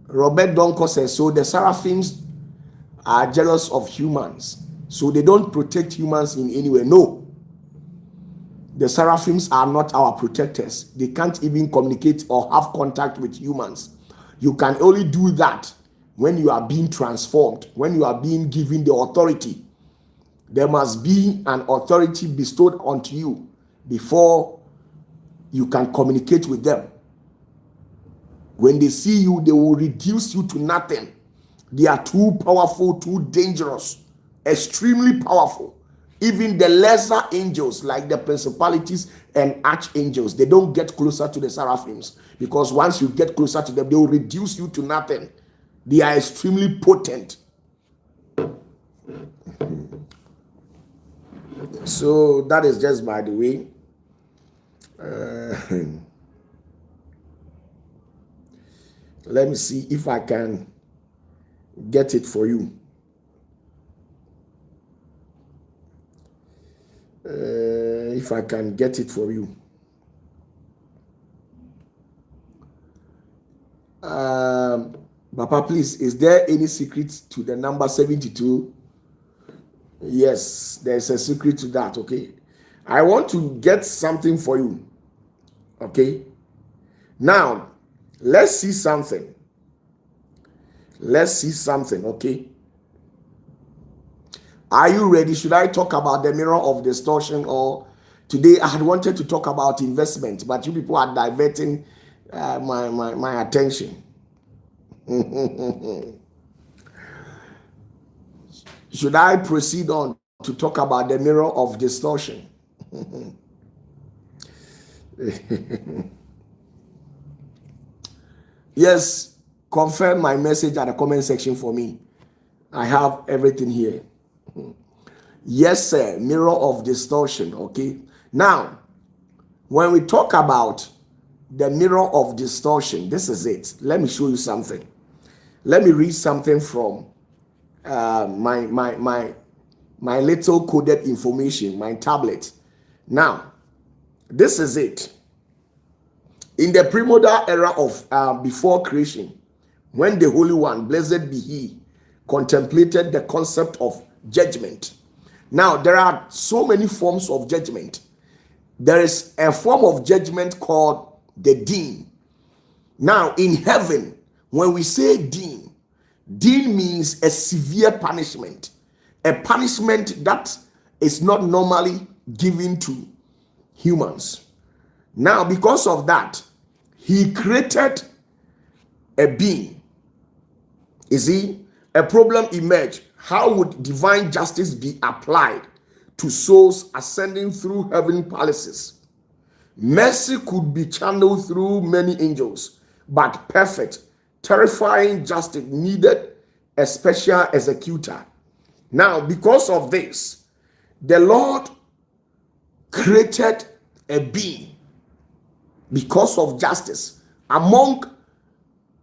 Robert Donko says, so the seraphims are jealous of humans, so they don't protect humans in any way. No. The seraphims are not our protectors. They can't even communicate or have contact with humans. You can only do that when you are being transformed, when you are being given the authority. There must be an authority bestowed onto you before you can communicate with them. When they see you, they will reduce you to nothing. They are too powerful, too dangerous, extremely powerful. Even the lesser angels, like the principalities and archangels, they don't get closer to the seraphims, because once you get closer to them, they will reduce you to nothing. They are extremely potent. So that is just by the way. Let me see if I can get it for you. If I can get it for you. Papa, please, is there any secret to the number 72? Yes, there's a secret to that, okay? I want to get something for you, okay? Now, let's see something. Let's see something, okay? Are you ready? Should I talk about the mirror of distortion, or today I had wanted to talk about investment, but you people are diverting my attention. Should I proceed on to talk about the mirror of distortion? Yes, confirm my message at the comment section for me. I have everything here. Yes, sir, mirror of distortion, okay? Now, when we talk about the mirror of distortion, this is it. Let me show you something. Let me read something from my little coded information, my tablet. Now, this is it. In the primordial era of before creation, when the Holy One, blessed be He, contemplated the concept of judgment. Now, there are so many forms of judgment. There is a form of judgment called the deen. Now, in heaven, when we say deen means a severe punishment, a punishment that is not normally given to humans. Now, because of that, He created a being. You see, a problem emerged. How would divine justice be applied to souls ascending through heavenly palaces? Mercy could be channeled through many angels, but perfect, terrifying justice needed a special executor. Now, because of this, the Lord created a being because of justice apart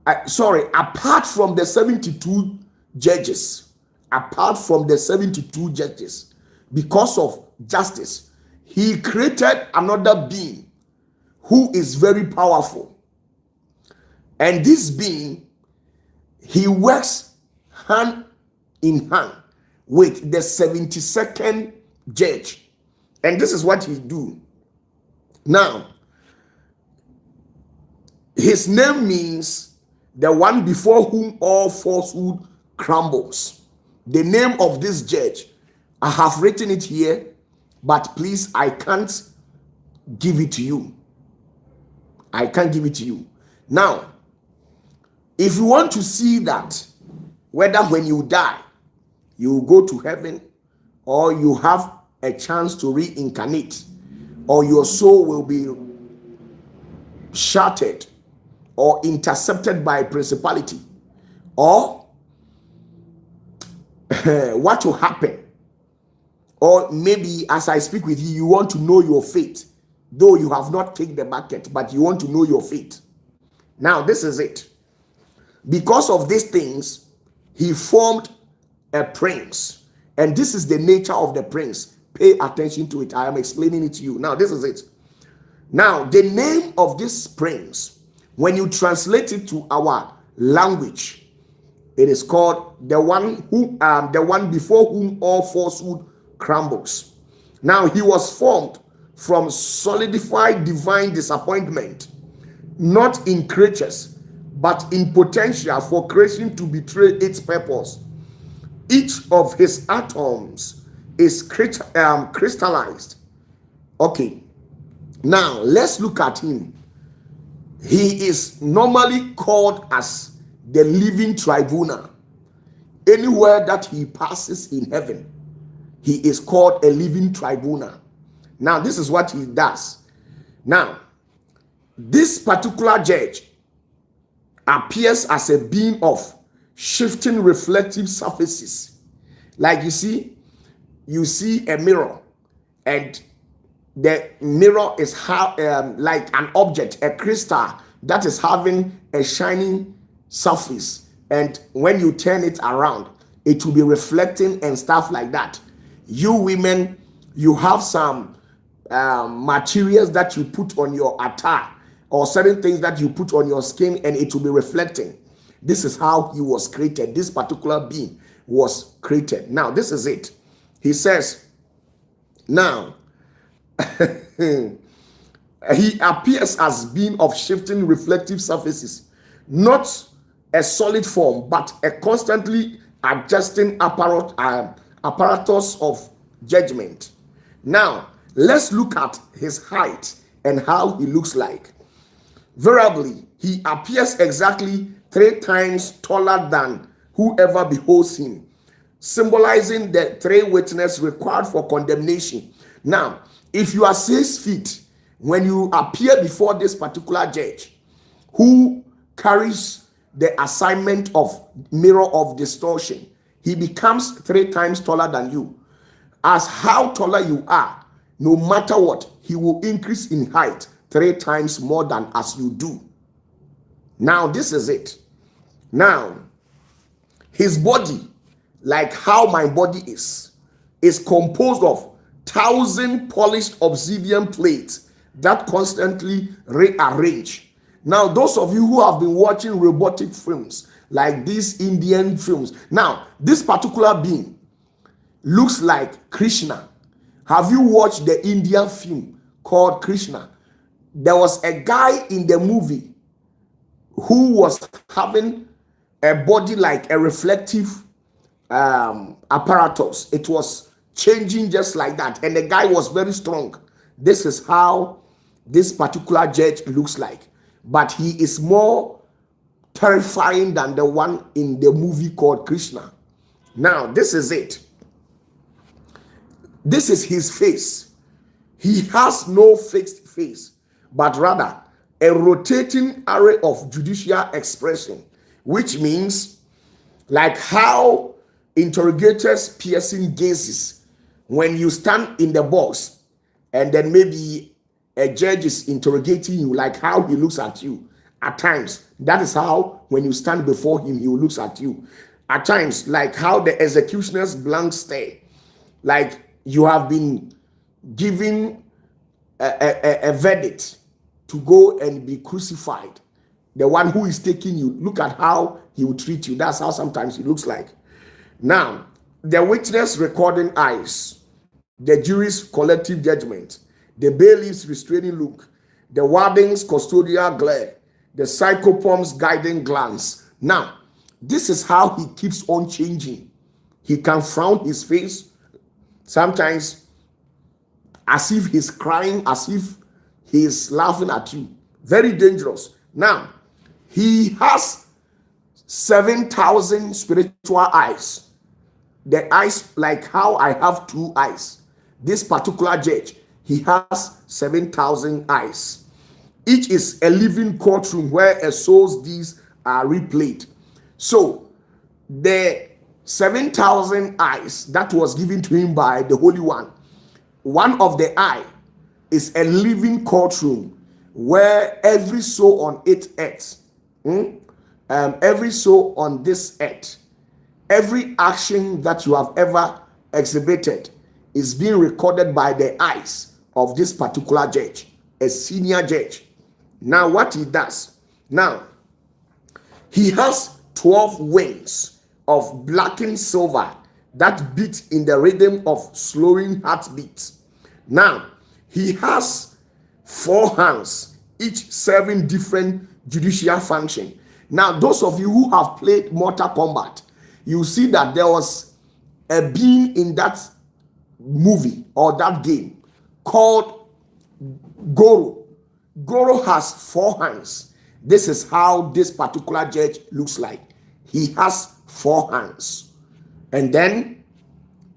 from the 72 judges. Apart from the 72 judges, because of justice, He created another being who is very powerful. And this being, he works hand in hand with the 72nd judge. And this is what he do. Now, His name means the one before whom all falsehood crumbles. The name of this judge, I have written it here, but please, I can't give it to you. I can't give it to you. Now, if you want to see that, whether when you die, you go to heaven, or you have a chance to reincarnate, or your soul will be shattered or intercepted by a principality, or what will happen, or maybe as I speak with you, you want to know your fate, though you have not kicked the bucket, but you want to know your fate. Now, this is it. Because of these things, he formed a prince. And this is the nature of the prince. Pay attention to it. I am explaining it to you. Now, this is it. Now, the name of this prince, when you translate it to our language, it is called the one before whom all falsehood crumbles. Now, he was formed from solidified divine disappointment, not in creatures, but in potential for creation to betray its purpose. Each of his atoms is crystallized. Okay, now let's look at him. He is normally called as the living tribunal. Anywhere that he passes in heaven, he is called a living tribunal. Now, this is what he does. Now, this particular judge appears as a being of shifting reflective surfaces. Like you see a mirror, and the mirror is like an object, a crystal that is having a shining surface, and when you turn it around, it will be reflecting and stuff like that. You women, you have some materials that you put on your attire, or certain things that you put on your skin, and it will be reflecting. This is how he was created. This particular being was created. Now, this is it. He says, now, he appears as being of shifting reflective surfaces, not a solid form, but a constantly adjusting apparatus of judgment. Now, let's look at his height and how he looks like. Veritably, he appears exactly 3 times taller than whoever beholds him, symbolizing the 3 witnesses required for condemnation. Now, if you are 6 feet, when you appear before this particular judge, who carries the assignment of mirror of distortion, he becomes 3 times taller than you. As how taller you are, no matter what, he will increase in height 3 times more than as you do. Now, this is it. Now, his body, like how my body is composed of 1,000 polished obsidian plates that constantly rearrange. Now, those of you who have been watching robotic films, like these Indian films, now, this particular being looks like Krishna. Have you watched the Indian film called Krishna? There was a guy in the movie who was having a body like a reflective apparatus. It was changing just like that, and the guy was very strong. This is how this particular judge looks like, but he is more terrifying than the one in the movie called Krishna. Now, this is it. This is his face. He has no fixed face, but rather a rotating array of judicial expression, which means like how interrogators piercing gazes when you stand in the box, and then maybe a judge is interrogating you, like how he looks at you. At times, that is how when you stand before him, he looks at you. At times, like how the executioner's blank stare, like you have been given a verdict to go and be crucified. The one who is taking you, look at how he will treat you. That's how sometimes he looks like. Now, the witness recording eyes, the jury's collective judgment, the bailiff's restraining look, the warden's custodial glare, the psychopom's guiding glance. Now, this is how he keeps on changing. He can frown his face, sometimes as if he's crying, as if he's laughing at you. Very dangerous. Now, he has 7,000 spiritual eyes. The eyes like how I have 2 eyes. This particular judge, he has 7,000 eyes. Each is a living courtroom where a soul's deeds are replayed. So, the 7,000 eyes that was given to him by the Holy one of the eye is a living courtroom where every soul on earth, every soul on this earth, every action that you have ever exhibited is being recorded by the eyes of this particular judge, a senior judge. Now, what he does, now, he has 12 wings of blackened silver that beat in the rhythm of slowing heartbeats. Now, he has 4 hands, each serving different judicial function. Now, those of you who have played Mortal Kombat, you see that there was a being in that movie or that game called Goro. Goro has 4 hands. This is how this particular judge looks like. He has 4 hands. And then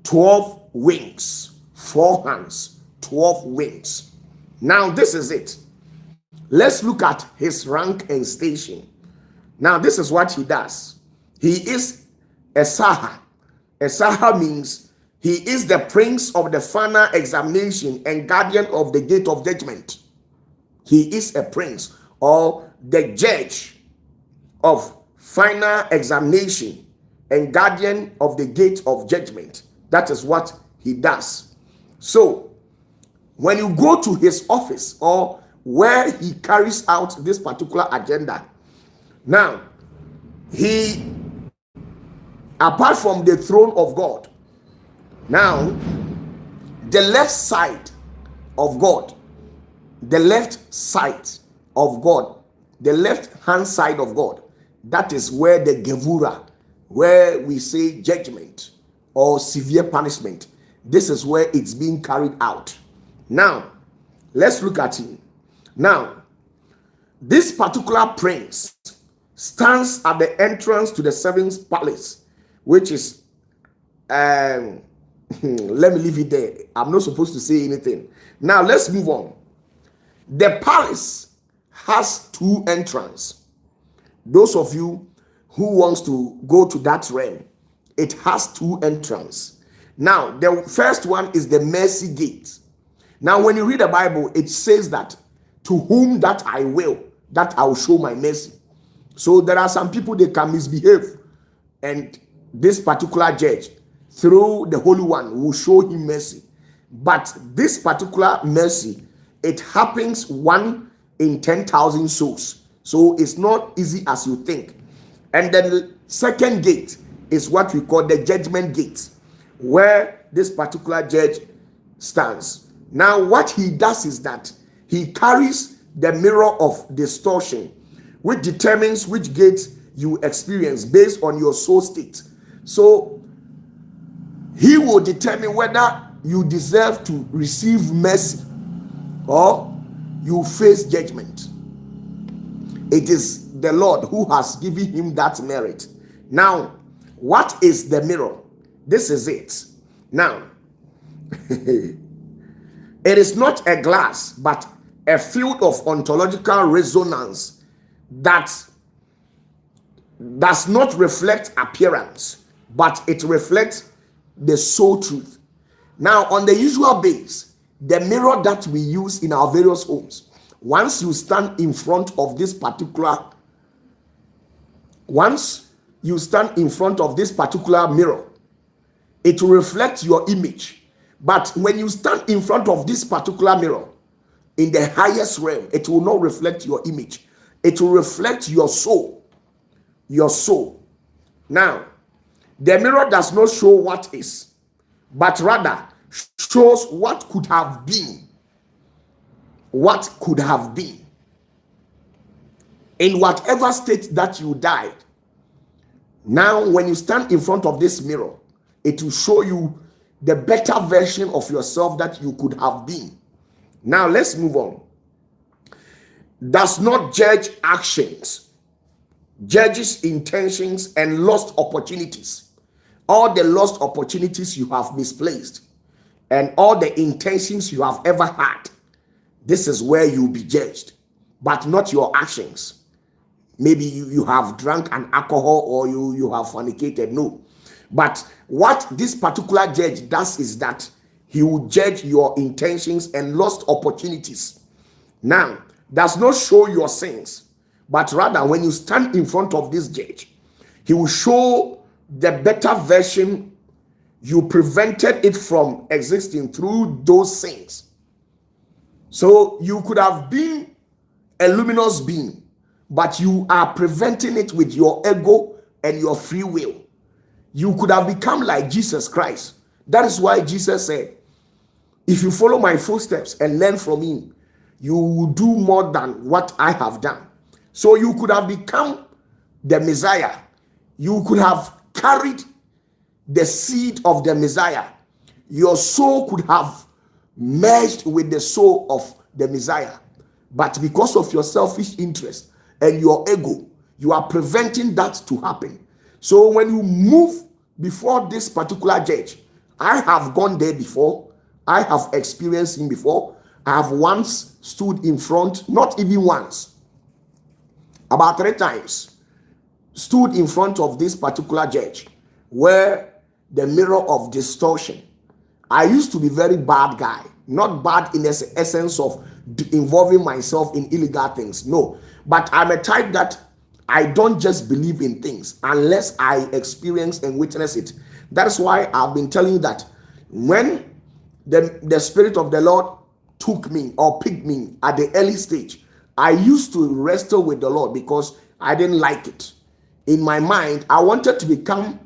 12 wings. 4 hands, 12 wings. Now, this is it. Let's look at his rank and station. Now, this is what he does. He is a Saha. A Saha means he is the prince of the final examination and guardian of the gate of judgment. He is a prince or the judge of final examination and guardian of the gate of judgment. That is what he does. So, when you go to his office or where he carries out this particular agenda, now, he, apart from the throne of God, now, the left side of God, the left side of God, the left hand side of God, that is where the Gevura, where we say judgment or severe punishment, this is where it's being carried out. Now, let's look at him. Now, this particular prince stands at the entrance to the 7th palace, which is, let me leave it there. I'm not supposed to say anything. Now, let's move on. The palace has 2 entrances. Those of you who wants to go to that realm, it has 2 entrances. Now, the first one is the mercy gate. Now, when you read the Bible, it says that to whom that I will, that I will show my mercy. So there are some people, they can misbehave, and this particular judge, through the Holy One, will show him mercy. But this particular mercy, it happens 1 in 10,000 souls. So it's not easy as you think. And then the second gate is what we call the judgment gate, where this particular judge stands. Now, what he does is that he carries the mirror of distortion, which determines which gate you experience based on your soul state. So he will determine whether you deserve to receive mercy or you face judgment. It is the Lord who has given him that merit. Now, what is the mirror? This is it. Now, it is not a glass, but a field of ontological resonance that does not reflect appearance, but it reflects the soul truth. Now, on the usual base, the mirror that we use in our various homes, once you stand in front of this particular mirror, it will reflect your image. But when you stand in front of this particular mirror, in the highest realm, it will not reflect your image. It will reflect your soul. Your soul. Now, the mirror does not show what is, but rather shows what could have been. What could have been. in whatever state that you died. Now, when you stand in front of this mirror, it will show you the better version of yourself that you could have been. Now, let's move on. Does not judge actions, judges intentions and lost opportunities. All the lost opportunities you have misplaced and all the intentions you have ever had, this is where you'll be judged, but not your actions. Maybe you have drunk an alcohol or you have fornicated. No. But what this particular judge does is that he will judge your intentions and lost opportunities. Now, does not show your sins, but rather when you stand in front of this judge, he will show the better version. You prevented it from existing through those sins. So you could have been a luminous being, but you are preventing it with your ego and your free will. You could have become like Jesus Christ. That is why Jesus said, if you follow my footsteps and learn from me, you will do more than what I have done. So you could have become the Messiah. You could have carried the seed of the Messiah. Your soul could have merged with the soul of the Messiah. But because of your selfish interest and your ego, you are preventing that to happen. So when you move before this particular judge, I have gone there before. I have experienced him before. I have once stood in front, not even once, about 3 times, stood in front of this particular judge where the mirror of distortion. I used to be very bad guy, not bad in the essence of involving myself in illegal things. No, but I'm a type that I don't just believe in things unless I experience and witness it. That's why I've been telling you that when the Spirit of the Lord took me or picked me at the early stage, I used to wrestle with the Lord because I didn't like it. In my mind, I wanted to become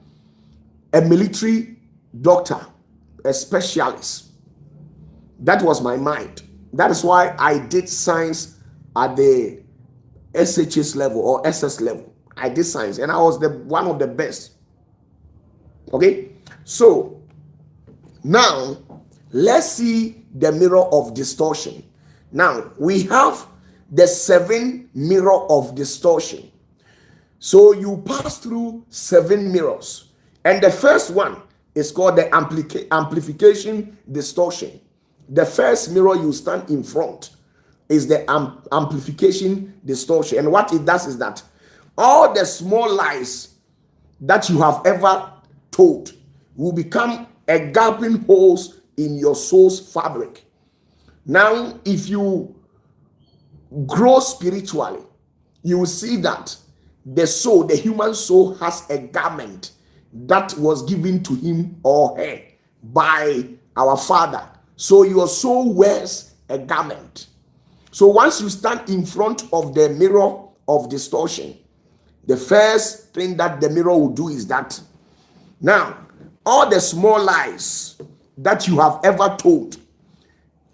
a military doctor, a specialist. That was my mind. That is why I did science at the SHS level or SS level. I did science and I was one of the best. Okay, so now let's see the mirror of distortion. Now we have the 7 mirror of distortion. So you pass through 7 mirrors, and the first one is called the amplification distortion. The first mirror you stand in front is the amplification distortion, and what it does is that all the small lies that you have ever told will become a gaping holes in your soul's fabric. Now, if you grow spiritually, you will see that the soul, the human soul, has a garment that was given to him or her by our Father. So your soul wears a garment. So once you stand in front of the mirror of distortion, the first thing that the mirror will do is that now all the small lies that you have ever told,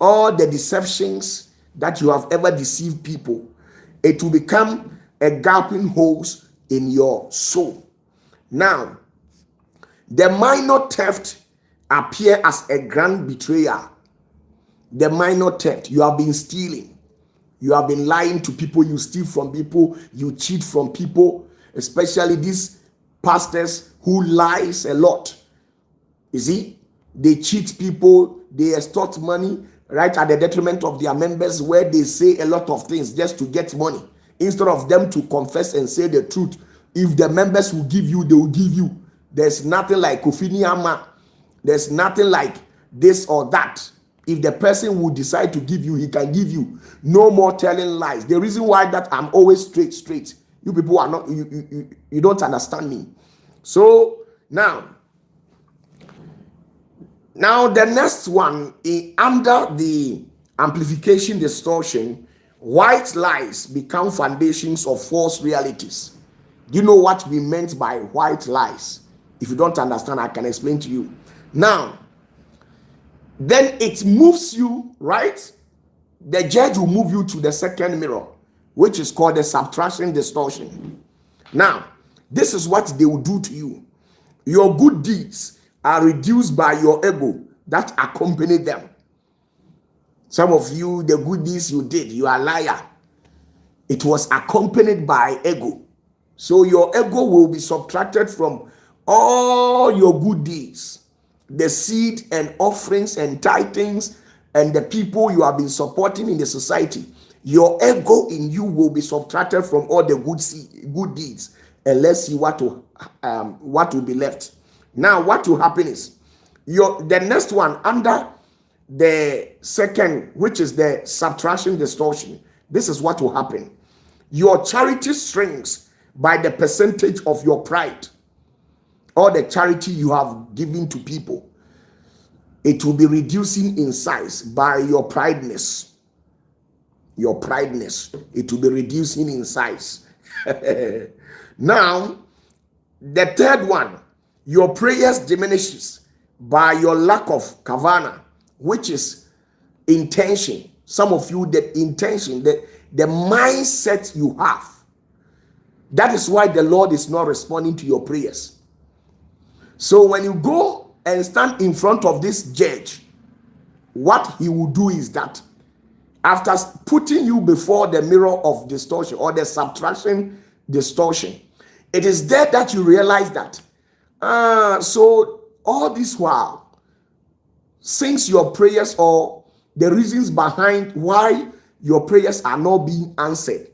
all the deceptions that you have ever deceived people, it will become a gaping holes in your soul. Now, the minor theft appear as a grand betrayal. The minor theft, you have been stealing, you have been lying to people, you steal from people, you cheat from people, especially these pastors who lies a lot. You see, they cheat people, they extort money right at the detriment of their members, where they say a lot of things just to get money instead of them to confess and say the truth. If the members will give you, they will give you. There's nothing like Kofini Ama. There's nothing like this or that. If the person will decide to give you, he can give you. No more telling lies. The reason why that I'm always straight. You people are not, you don't understand me. So now the next one, under the amplification distortion, white lies become foundations of false realities. Do you know what we meant by white lies? If you don't understand, I can explain to you. Now, then it moves you, right? The judge will move you to the second mirror, which is called the subtraction distortion. Now, this is what they will do to you. Your good deeds are reduced by your ego that accompany them. Some of you, the good deeds you did, you are a liar. It was accompanied by ego. So your ego will be subtracted from all your good deeds, the seed and offerings and tithings and the people you have been supporting in the society. Your ego in you will be subtracted from all the good deeds, and let's see what will be left. Now, what will happen is the next one under the second, which is the subtraction distortion. This is what will happen. Your charity shrinks by the percentage of your pride, or the charity you have given to people. It will be reducing in size by your prideness. Your prideness, it will be reducing in size. Now, the third one, your prayers diminishes by your lack of kavana, which is intention. Some of you, the intention, the mindset you have. That is why the Lord is not responding to your prayers. So when you go and stand in front of this judge, what he will do is that after putting you before the mirror of distortion or the subtraction distortion, it is there that you realize that so all this while, since your prayers or the reasons behind why your prayers are not being answered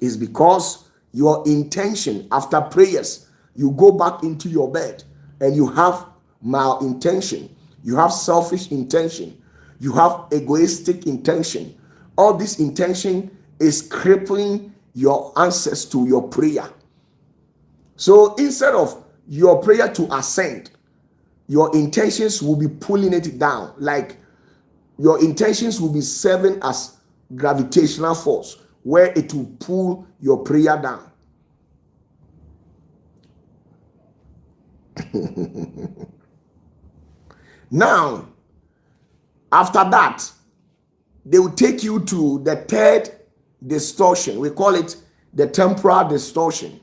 is because your intention after prayers, you go back into your bed and you have malintention, you have selfish intention, you have egoistic intention. All this intention is crippling your answers to your prayer. So instead of your prayer to ascend, your intentions will be pulling it down. Like your intentions will be serving as gravitational force where it will pull your prayer down. Now, after that, they will take you to the third distortion. We call it the temporal distortion.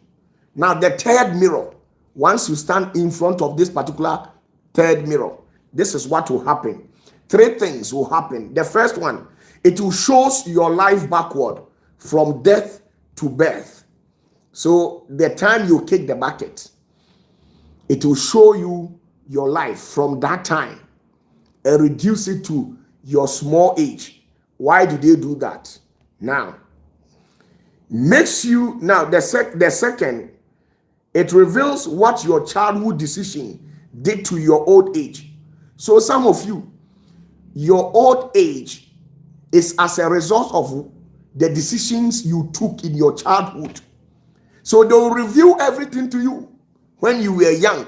Now, the third mirror, once you stand in front of this particular third mirror, this is what will happen. Three things will happen. The first one, it will show your life backward from death to birth. So the time you kick the bucket, it will show you your life from that time and reduce it to your small age. Why do they do that? Now, makes you, now the second, it reveals what your childhood decision did to your old age. So some of you, your old age is as a result of the decisions you took in your childhood. So they will reveal everything to you. When you were young,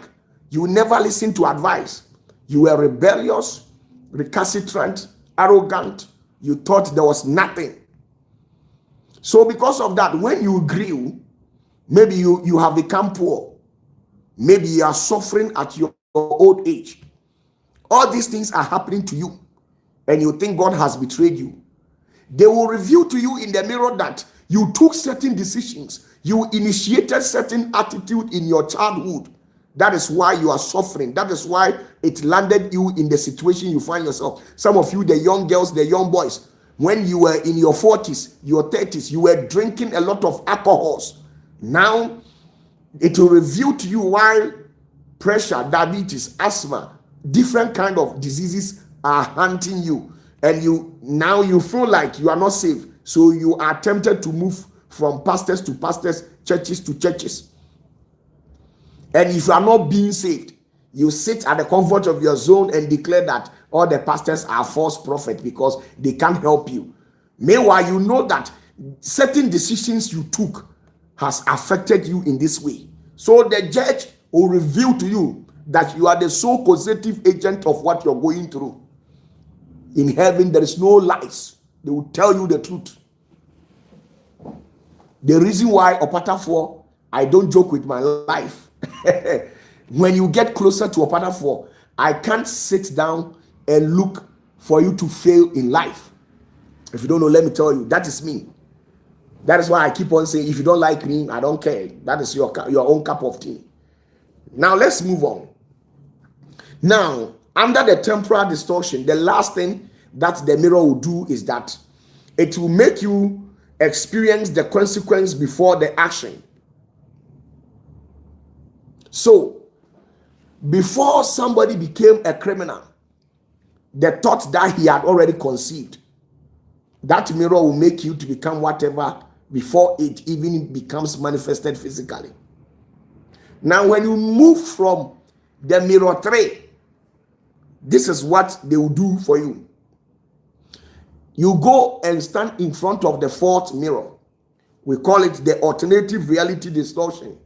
you never listened to advice. You were rebellious, recalcitrant, arrogant. You thought there was nothing. So because of that, when you grew, maybe you have become poor. Maybe you are suffering at your old age. All these things are happening to you, and you think God has betrayed you. They will reveal to you in the mirror that you took certain decisions. You initiated certain attitude in your childhood. That is why you are suffering. That is why it landed you in the situation you find yourself. Some of you, the young girls, the young boys, when you were in your 40s, your 30s, you were drinking a lot of alcohols. Now, it will reveal to you why pressure, diabetes, asthma, different kind of diseases are hunting you. And now you feel like you are not safe. So you are tempted to move from pastors to pastors, churches to churches. And if you are not being saved, you sit at the comfort of your zone and declare that all the pastors are false prophets because they can't help you. Meanwhile, you know that certain decisions you took has affected you in this way. So the judge will reveal to you that you are the sole causative agent of what you're going through. In heaven, there is no lies. They will tell you the truth. The reason why, OPATAFUOR, I don't joke with my life. When you get closer to OPATAFUOR, I can't sit down and look for you to fail in life. If you don't know, let me tell you, that is me. That is why I keep on saying, if you don't like me, I don't care. That is your own cup of tea. Now let's move on. Now, under the temporal distortion, the last thing that the mirror will do is that it will make you experience the consequence before the action. So, before somebody became a criminal, the thought that he had already conceived, that mirror will make you to become whatever before it even becomes manifested physically. Now, when you move from the mirror 3, this is what they will do for you. You go and stand in front of the 4th mirror. We call it the alternative reality distortion.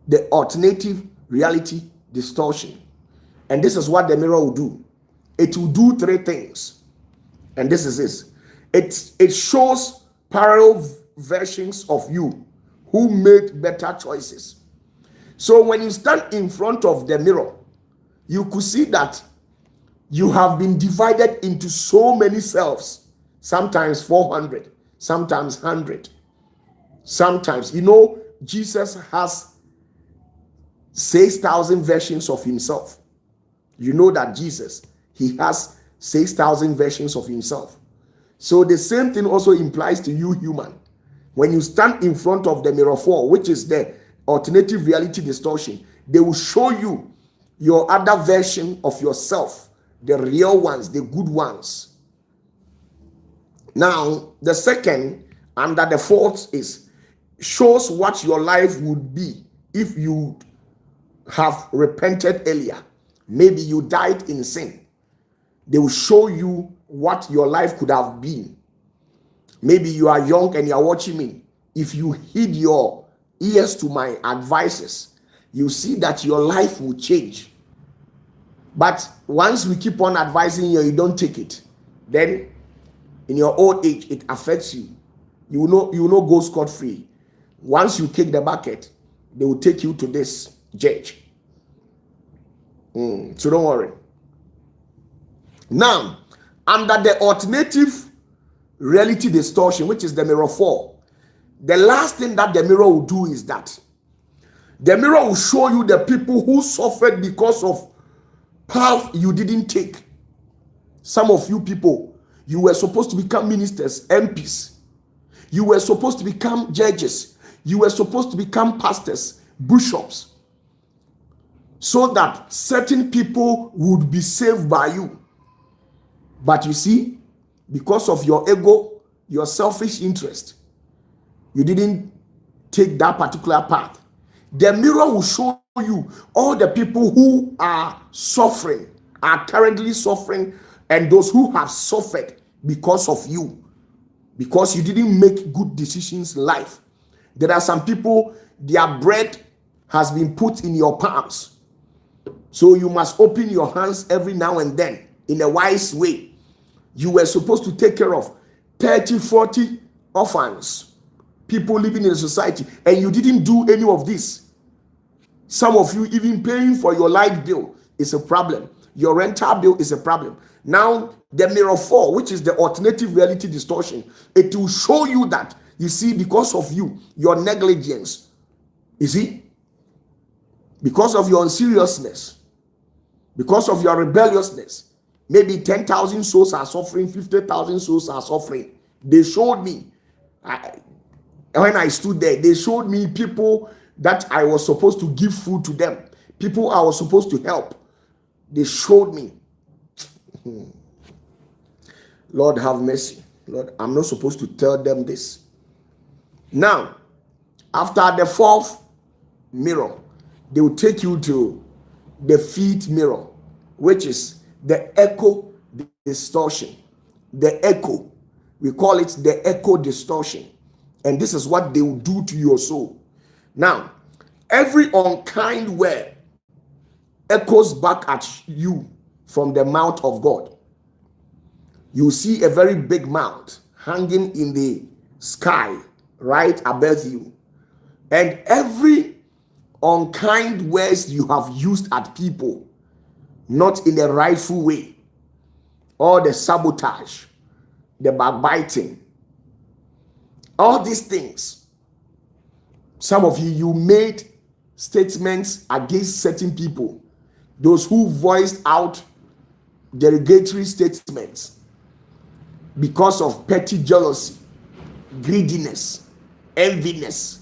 The alternative reality distortion. And this is what the mirror will do. It will do 3 things. And this is this. It shows parallel versions of you who made better choices. So when you stand in front of the mirror, you could see that you have been divided into so many selves. Sometimes 400, sometimes 100. Sometimes, Jesus has 6,000 versions of himself. You know that Jesus, he has 6,000 versions of himself. So the same thing also implies to you, human. When you stand in front of the mirror 4, which is the alternative reality distortion, they will show you your other version of yourself, the real ones, the good ones. Now, the second, under the 4th, is shows what your life would be if you have repented earlier. Maybe you died in sin. They will show you what your life could have been. Maybe you are young and you are watching me. If you heed your ears to my advices, you see that your life will change. But once we keep on advising you, you don't take it. Then in your old age, it affects you. You will not go scot-free. Once you kick the bucket, they will take you to this judge. So don't worry. Now, under the alternative reality distortion, which is the mirror 4, the last thing that the mirror will do is that the mirror will show you the people who suffered because of path you didn't take. Some of you people, you were supposed to become ministers, MPs. You were supposed to become judges. You were supposed to become pastors, bishops, so that certain people would be saved by you. But you see, because of your ego, your selfish interest, you didn't take that particular path. The mirror will show you all the people who are suffering, are currently suffering, and those who have suffered because of you, because you didn't make good decisions in life. There are some people, their bread has been put in your palms. So you must open your hands every now and then in a wise way. You were supposed to take care of 30, 40 orphans, people living in the society, and you didn't do any of this. Some of you, even paying for your light bill is a problem. Your rental bill is a problem. Now, the mirror 4, which is the alternative reality distortion, it will show you that, you see, because of you, your negligence, you see, because of your unseriousness, because of your rebelliousness, maybe 10,000 souls are suffering, 50,000 souls are suffering. They showed me, when I stood there, they showed me people that I was supposed to give food to them, people I was supposed to help. They showed me. Lord, have mercy. Lord, I'm not supposed to tell them this. Now, after the 4th mirror, they will take you to the 5th mirror, which is the echo distortion. The echo. We call it the echo distortion. And this is what they will do to your soul. Now, every unkind word echoes back at you from the mouth of God. You see a very big mouth hanging in the sky right above you. And every unkind words you have used at people, not in the rightful way, or the sabotage, the backbiting, All these things. Some of you, you made statements against certain people. Those who voiced out derogatory statements because of petty jealousy, greediness, enviness.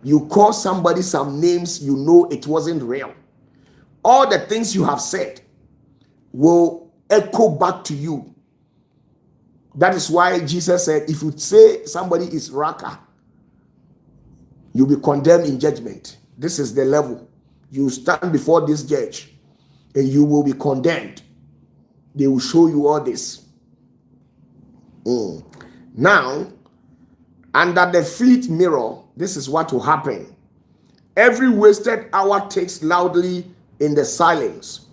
You call somebody some names, you know it wasn't real. All the things you have said will echo back to you. That is why Jesus said, if you say somebody is raka, you'll be condemned in judgment. This is the level. You stand before this judge and you will be condemned. They will show you all this. Now, under the feet mirror, this is what will happen. Every wasted hour takes loudly in the silence.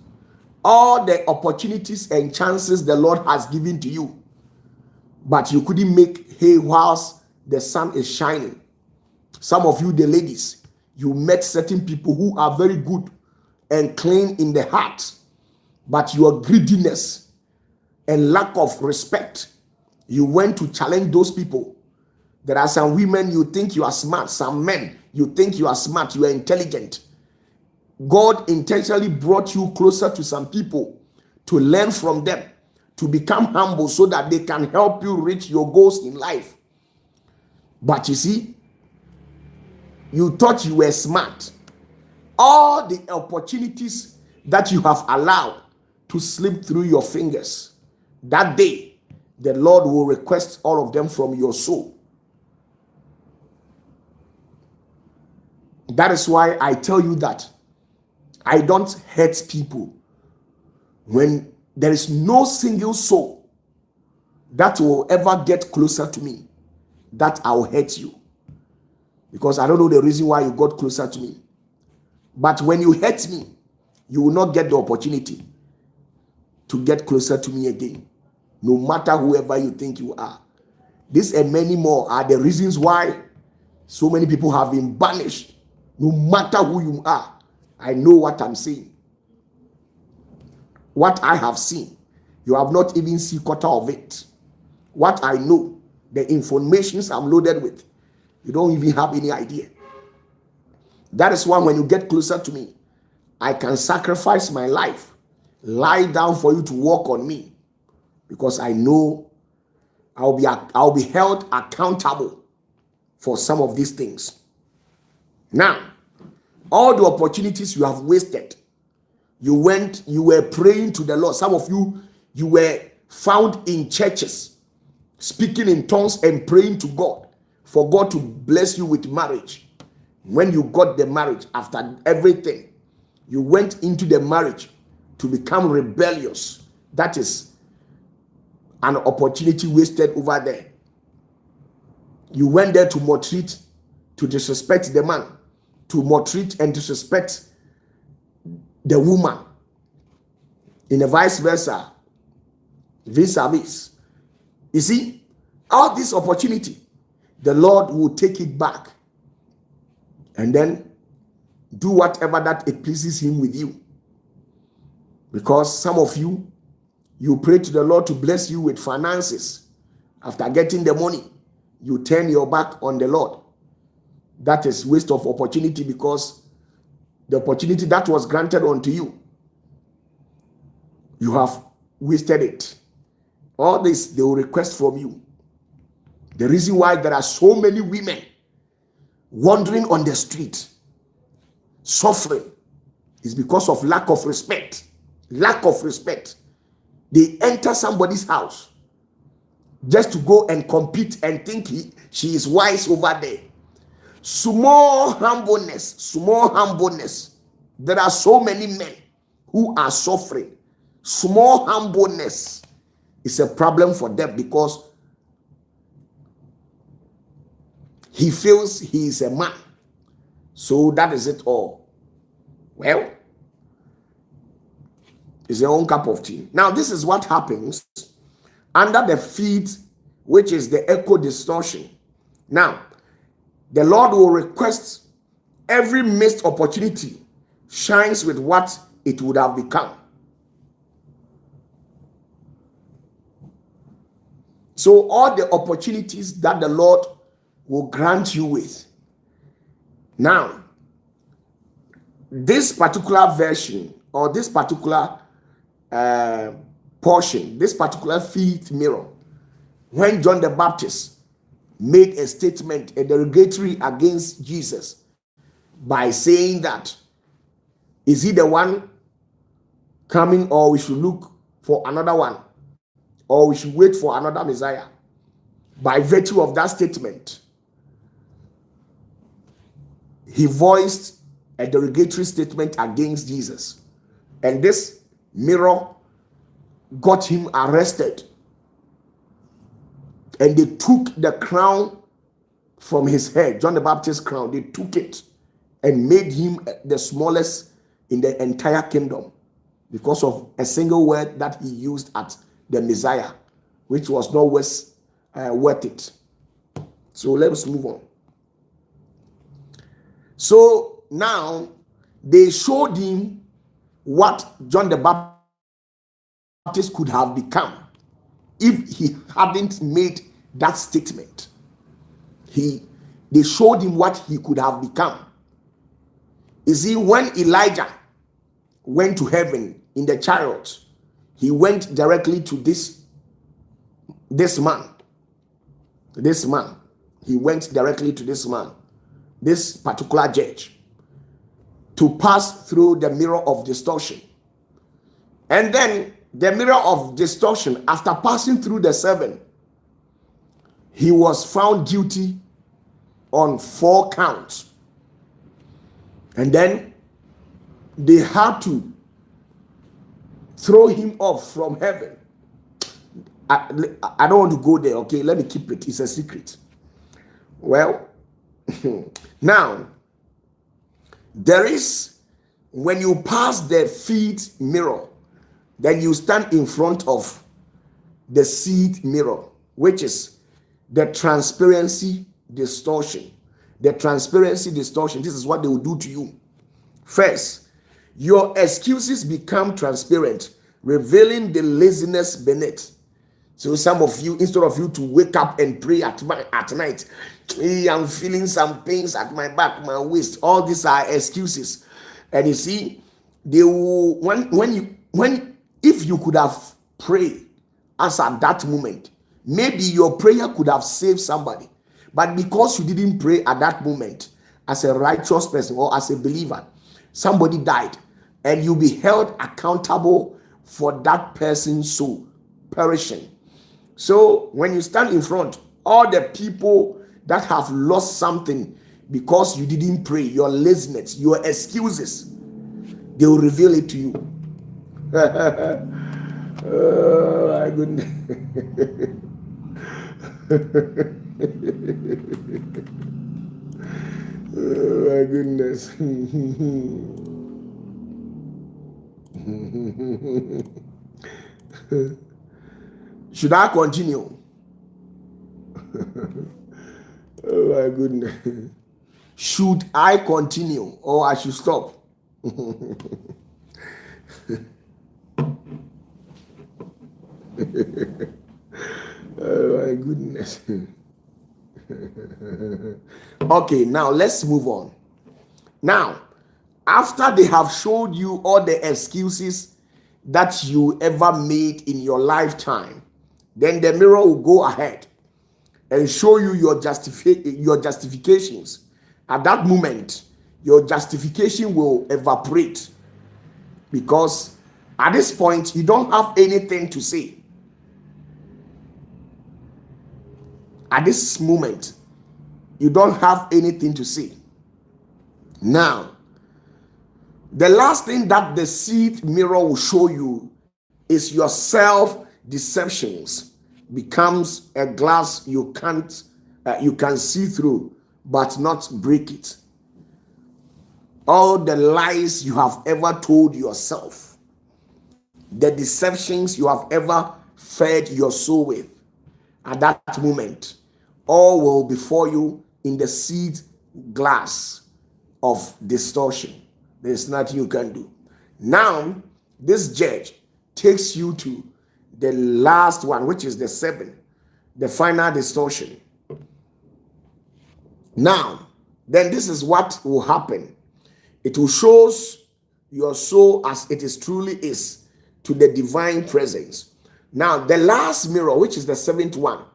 All the opportunities and chances the Lord has given to you, but you couldn't make hay whilst the sun is shining. Some of you, the ladies, you met certain people who are very good and clean in the heart, but your greediness and lack of respect, you went to challenge those people. There are some women, you think you are smart. Some men, you think you are smart, you are intelligent. God intentionally brought you closer to some people to learn from them, to become humble so that they can help you reach your goals in life. But you see, you thought you were smart. All the opportunities that you have allowed to slip through your fingers, that day, the Lord will request all of them from your soul. That is why I tell you that I don't hurt people. When there is no single soul that will ever get closer to me, that I will hurt you. Because I don't know the reason why you got closer to me. But when you hurt me, you will not get the opportunity to get closer to me again. No matter whoever you think you are. This and many more are the reasons why so many people have been banished. No matter who you are, I know what I'm saying. What I have seen, you have not even seen a quarter of it. What I know, the informations I'm loaded with, you don't even have any idea. That is why when you get closer to me, I can sacrifice my life, lie down for you to walk on me, because I know I'll be held accountable for some of these things. Now, all the opportunities you have wasted, you were praying to the Lord. Some of you, you were found in churches, speaking in tongues and praying to God for God to bless you with marriage. When you got the marriage, after everything, you went into the marriage to become rebellious. That is an opportunity wasted over there. You went there to maltreat, to disrespect the man, to maltreat and disrespect the woman, in a vice versa, vis-a-vis. You see, all this opportunity, the Lord will take it back and then do whatever that it pleases him with you. Because some of you, you pray to the Lord to bless you with finances. After getting the money, you turn your back on the Lord. That is waste of opportunity, because the opportunity that was granted unto you, you have wasted it. All this they will request from you. The reason why there are so many women wandering on the street, suffering, is because of lack of respect. Lack of respect. They enter somebody's house just to go and compete and think she is wise over there. Small humbleness. There are so many men who are suffering. Small humbleness is a problem for them, because he feels he is a man. So that is it all. Well, it's your own cup of tea. Now, this is what happens under the feet, which is the echo distortion. Now, the Lord will request every missed opportunity shines with what it would have become. So all the opportunities that the Lord will grant you with. Now, this particular version or this particular portion, this particular fifth mirror, when John the Baptist made a statement, a derogatory against Jesus by saying that, is he the one coming, or we should look for another one, or we should wait for another Messiah? By virtue of that statement, he voiced a derogatory statement against Jesus. And this mirror got him arrested. And they took the crown from his head, John the Baptist's crown. They took it and made him the smallest in the entire kingdom because of a single word that he used at the Messiah, which was not worth it. So let's move on. So now they showed him what John the Baptist could have become if he hadn't made that statement. They showed him what he could have become. You see, when Elijah went to heaven in the chariot, he went directly to this man. He went directly to this man, this particular judge, to pass through the mirror of distortion. And then the mirror of distortion, after passing through the seven, he was found guilty on 4 counts. And then they had to throw him off from heaven. I don't want to go there, okay? Let me keep it. It's a secret. Well, now, there is, when you pass the fifth mirror, then you stand in front of the sixth mirror, which is the transparency distortion. The transparency distortion, this is what they will do to you. First, your excuses become transparent, revealing the laziness beneath. So some of you, instead of you to wake up and pray at night, hey, I'm feeling some pains at my back, my waist. All these are excuses. And you see, they will, if you could have prayed as at that moment, maybe your prayer could have saved somebody. But because you didn't pray at that moment as a righteous person or as a believer, somebody died, and you'll be held accountable for that person's soul perishing. So when you stand in front, all the people that have lost something because you didn't pray, your laziness, your excuses, they will reveal it to you. Oh my goodness. Oh my goodness. Should I continue? Oh my goodness. Should I continue or I should stop? Oh my goodness. Okay, now let's move on. Now, after they have showed you all the excuses that you ever made in your lifetime, then the mirror will go ahead and show you your justifications. At that moment, your justification will evaporate, because at this point, you don't have anything to say. At this moment, you don't have anything to say. Now, the last thing that the seed mirror will show you is your self-deceptions. Becomes a glass you can see through but not break it. All the lies you have ever told yourself, the deceptions you have ever fed your soul with, at that moment, all will be before you in the seed glass of distortion. There's nothing you can do. Now, this judge takes you to the last one, which is the 7, the final distortion. Now, then this is what will happen. It will show your soul as it is truly is to the divine presence. Now, the last mirror, which is the seventh one,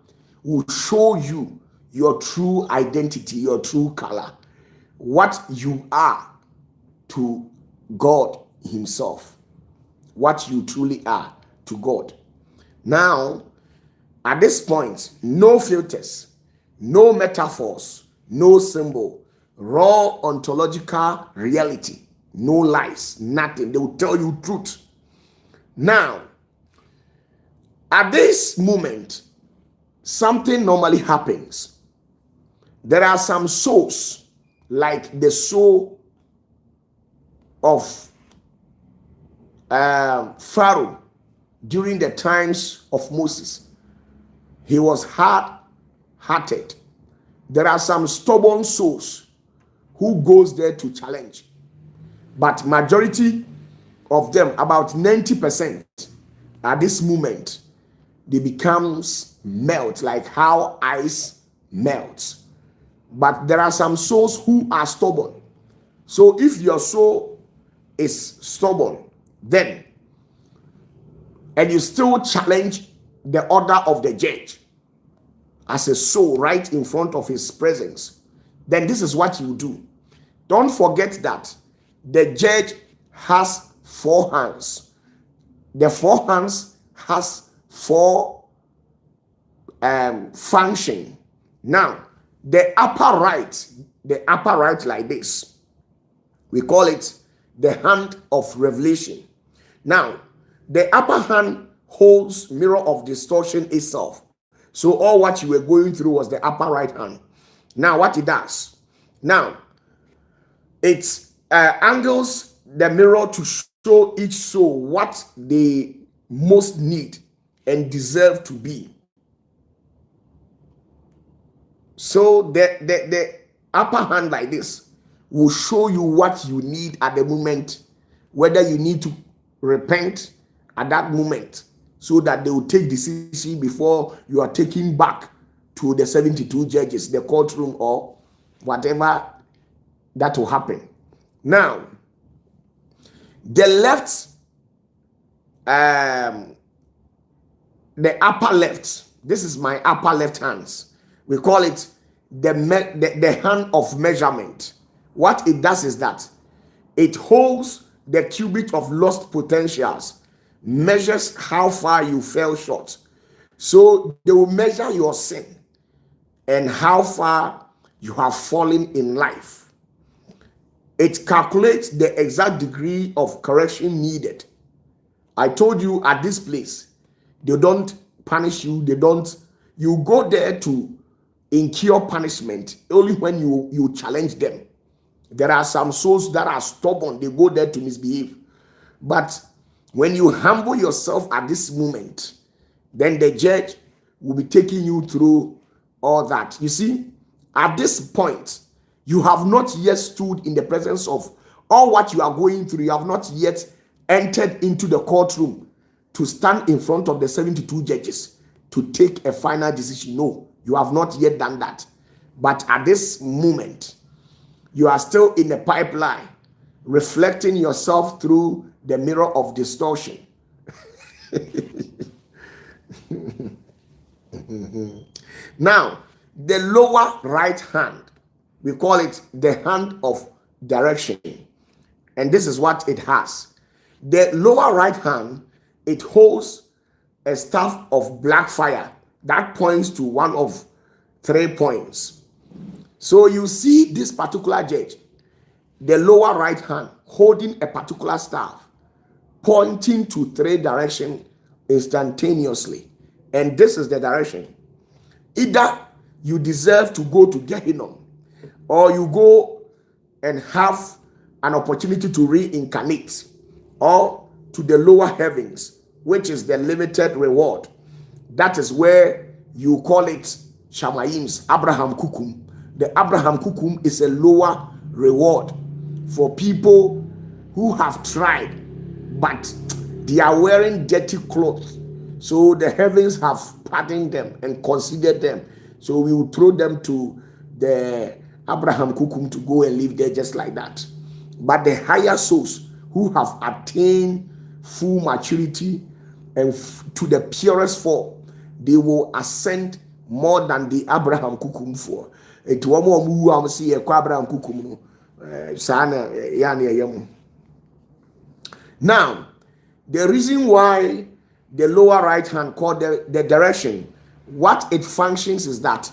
will show you your true identity, your true color, what you are to God himself, what you truly are to God. Now, at this point, no filters, no metaphors, no symbol, raw ontological reality, no lies, nothing. They will tell you truth. Now, at this moment, something normally happens. There are some souls, like the soul of Pharaoh during the times of Moses. He was hard-hearted. There are some stubborn souls who goes there to challenge, but majority of them, about 90%, at this moment, they becomes melt, like how ice melts. But there are some souls who are stubborn. So if your soul is stubborn, then, and you still challenge the order of the judge as a soul right in front of his presence, then this is what you do. Don't forget that the judge has 4 hands. The 4 hands has 4 function. Now, the upper right like this, we call it the hand of revelation. Now, the upper hand holds mirror of distortion itself. So all what you were going through was the upper right hand. Now, what it does, now it angles the mirror to show each soul what they most need and deserve to be. So the upper hand like this will show you what you need at the moment, whether you need to repent at that moment, so that they will take decision before you are taken back to the 72 judges, the courtroom, or whatever that will happen. Now, the left, the upper left, this is my upper left hands. We call it the hand of measurement. What it does is that it holds the cubit of lost potentials, measures how far you fell short. So they will measure your sin and how far you have fallen in life. It calculates the exact degree of correction needed. I told you at this place, they don't punish you. You go there to incur punishment only when you challenge them. There are some souls that are stubborn. They go there to misbehave. But when you humble yourself at this moment, then the judge will be taking you through all that. You see, at this point, you have not yet stood in the presence of all what you are going through. You have not yet entered into the courtroom to stand in front of the 72 judges to take a final decision. No, you have not yet done that. But at this moment, you are still in the pipeline, reflecting yourself through the mirror of distortion. Now, the lower right hand, we call it the hand of direction. And this is what it has. The lower right hand, it holds a staff of black fire that points to one of 3 points. So you see this particular judge, the lower right hand holding a particular staff, pointing to 3 directions instantaneously. And this is the direction. Either you deserve to go to Gehenna, or you go and have an opportunity to reincarnate, or to the lower heavens, which is the limited reward. That is where you call it Shamayim's Abraham Kukum. The Abraham Kukum is a lower reward for people who have tried, but they are wearing dirty clothes. So the heavens have pardoned them and considered them. So we will throw them to the Abraham Kukum to go and live there just like that. But the higher souls who have attained full maturity and to the purest form, they will ascend more than the Abraham Kukum for. It was see a Abraham Kukum. Now, the reason why the lower right hand called the direction, what it functions is that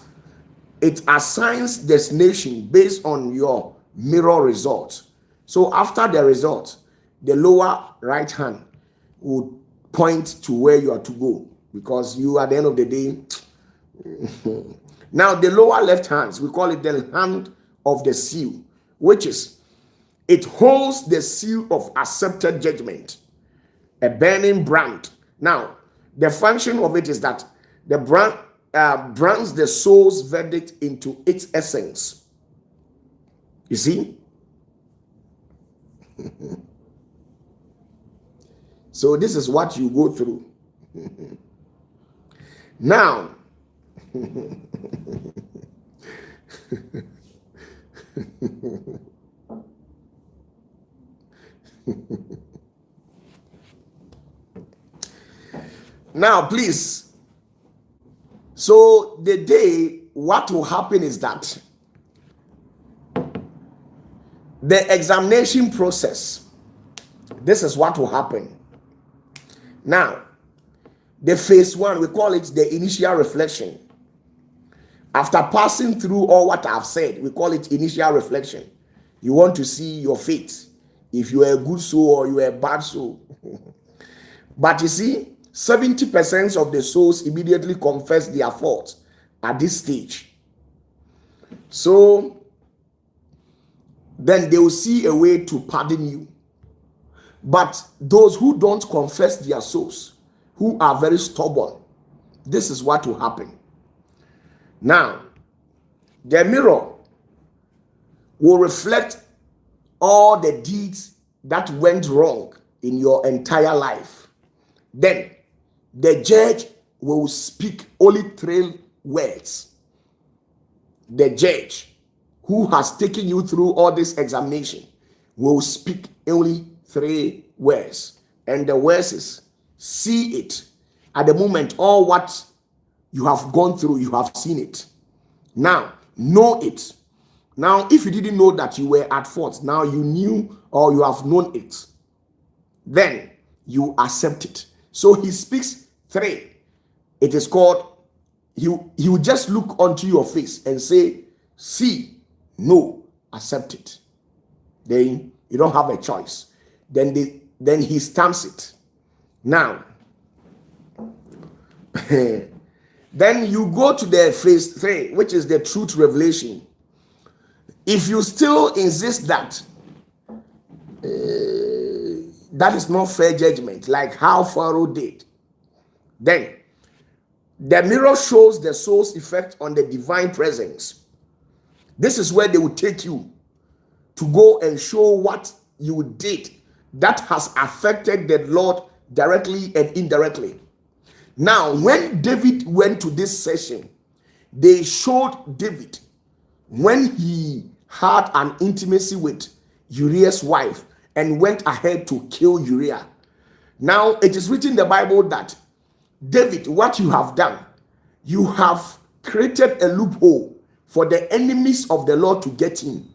it assigns destination based on your mirror results. So after the result, the lower right hand would point to where you are to go, because you at the end of the day. Now the lower left hands, we call it the hand of the seal, which is, it holds the seal of accepted judgment, a burning brand. Now the function of it is that the brand brands the soul's verdict into its essence. You see? So this is what you go through. Now, now please, so the day, what will happen is that the examination process, this is what will happen. Now, the phase 1, we call it the initial reflection. After passing through all what I've said, we call it initial reflection. You want to see your fate, if you are a good soul or you are a bad soul. But you see, 70% of the souls immediately confess their faults at this stage. So then they will see a way to pardon you. But those who don't confess their souls, who are very stubborn, this is what will happen. Now, the mirror will reflect all the deeds that went wrong in your entire life. Then the judge will speak only 3 words. The judge who has taken you through all this examination will speak only 3 words. And the words is, see it. At the moment, all what you have gone through, you have seen it. Now, know it. Now, if you didn't know that you were at fault, now you knew or you have known it. Then you accept it. So he speaks 3. It is called, he will just look onto your face and say, see, no, accept it. Then you don't have a choice. Then he stamps it. Now, then you go to the phase 3, which is the truth revelation. If you still insist that that is not fair judgment, like how Pharaoh did, then the mirror shows the soul's effect on the divine presence. This is where they will take you to go and show what you did that has affected the Lord directly and indirectly. Now, when David went to this session, they showed David when he had an intimacy with Uriah's wife and went ahead to kill Uriah. Now, it is written in the Bible that, David, what you have done, you have created a loophole for the enemies of the Lord to get in.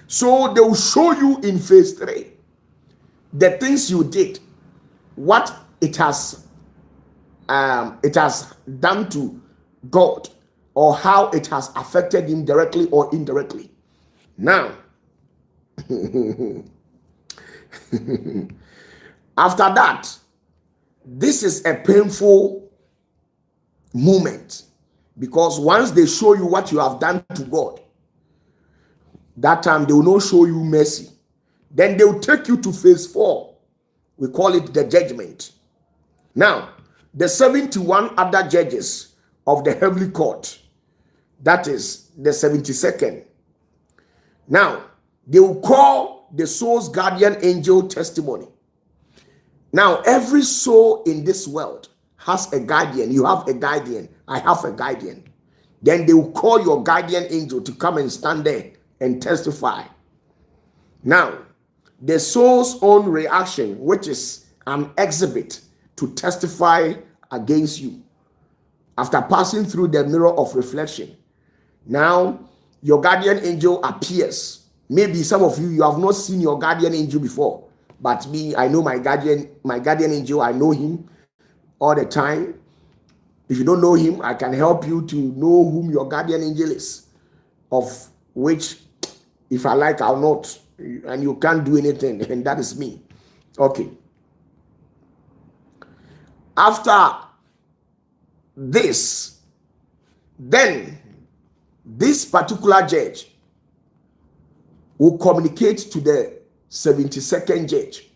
So they will show you in phase 3 the things you did, what it has done to God, or how it has affected him directly or indirectly. Now, after that, this is a painful moment, because once they show you what you have done to God, that time they will not show you mercy. Then they will take you to phase 4. We call it the judgment. Now, the 71 other judges of the heavenly court, that is the 72nd. Now, they will call the soul's guardian angel testimony. Now, every soul in this world has a guardian. You have a guardian. I have a guardian. Then they will call your guardian angel to come and stand there and testify. Now, the soul's own reaction, which is an exhibit to testify against you after passing through the mirror of reflection. Now, your guardian angel appears. Maybe some of you have not seen your guardian angel before, but me, I know my guardian angel. I know him all the time. If you don't know him, I can help you to know whom your guardian angel is, of which, if I like, I'll not, and you can't do anything, and that is me. Okay. After this, then this particular judge will communicate to the 72nd judge.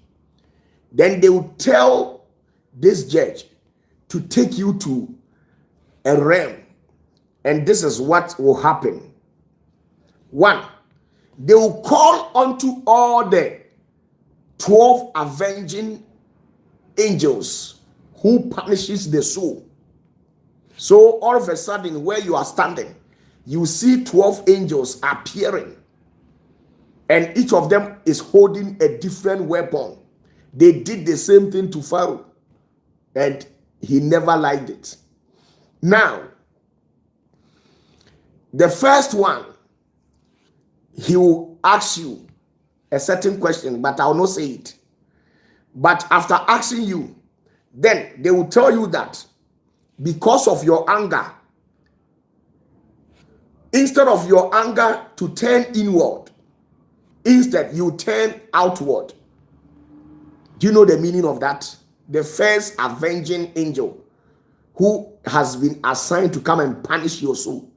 Then they will tell this judge to take you to a realm, and this is what will happen. 1, they will call unto all the 12 avenging angels who punishes the soul. So all of a sudden, where you are standing, you see 12 angels appearing, and each of them is holding a different weapon. They did the same thing to Pharaoh, and he never liked it. Now, the first one, he will ask you a certain question, but I will not say it. But after asking you, then they will tell you that because of your anger, instead of your anger to turn inward, instead you turn outward. Do you know the meaning of that? The first avenging angel who has been assigned to come and punish your soul,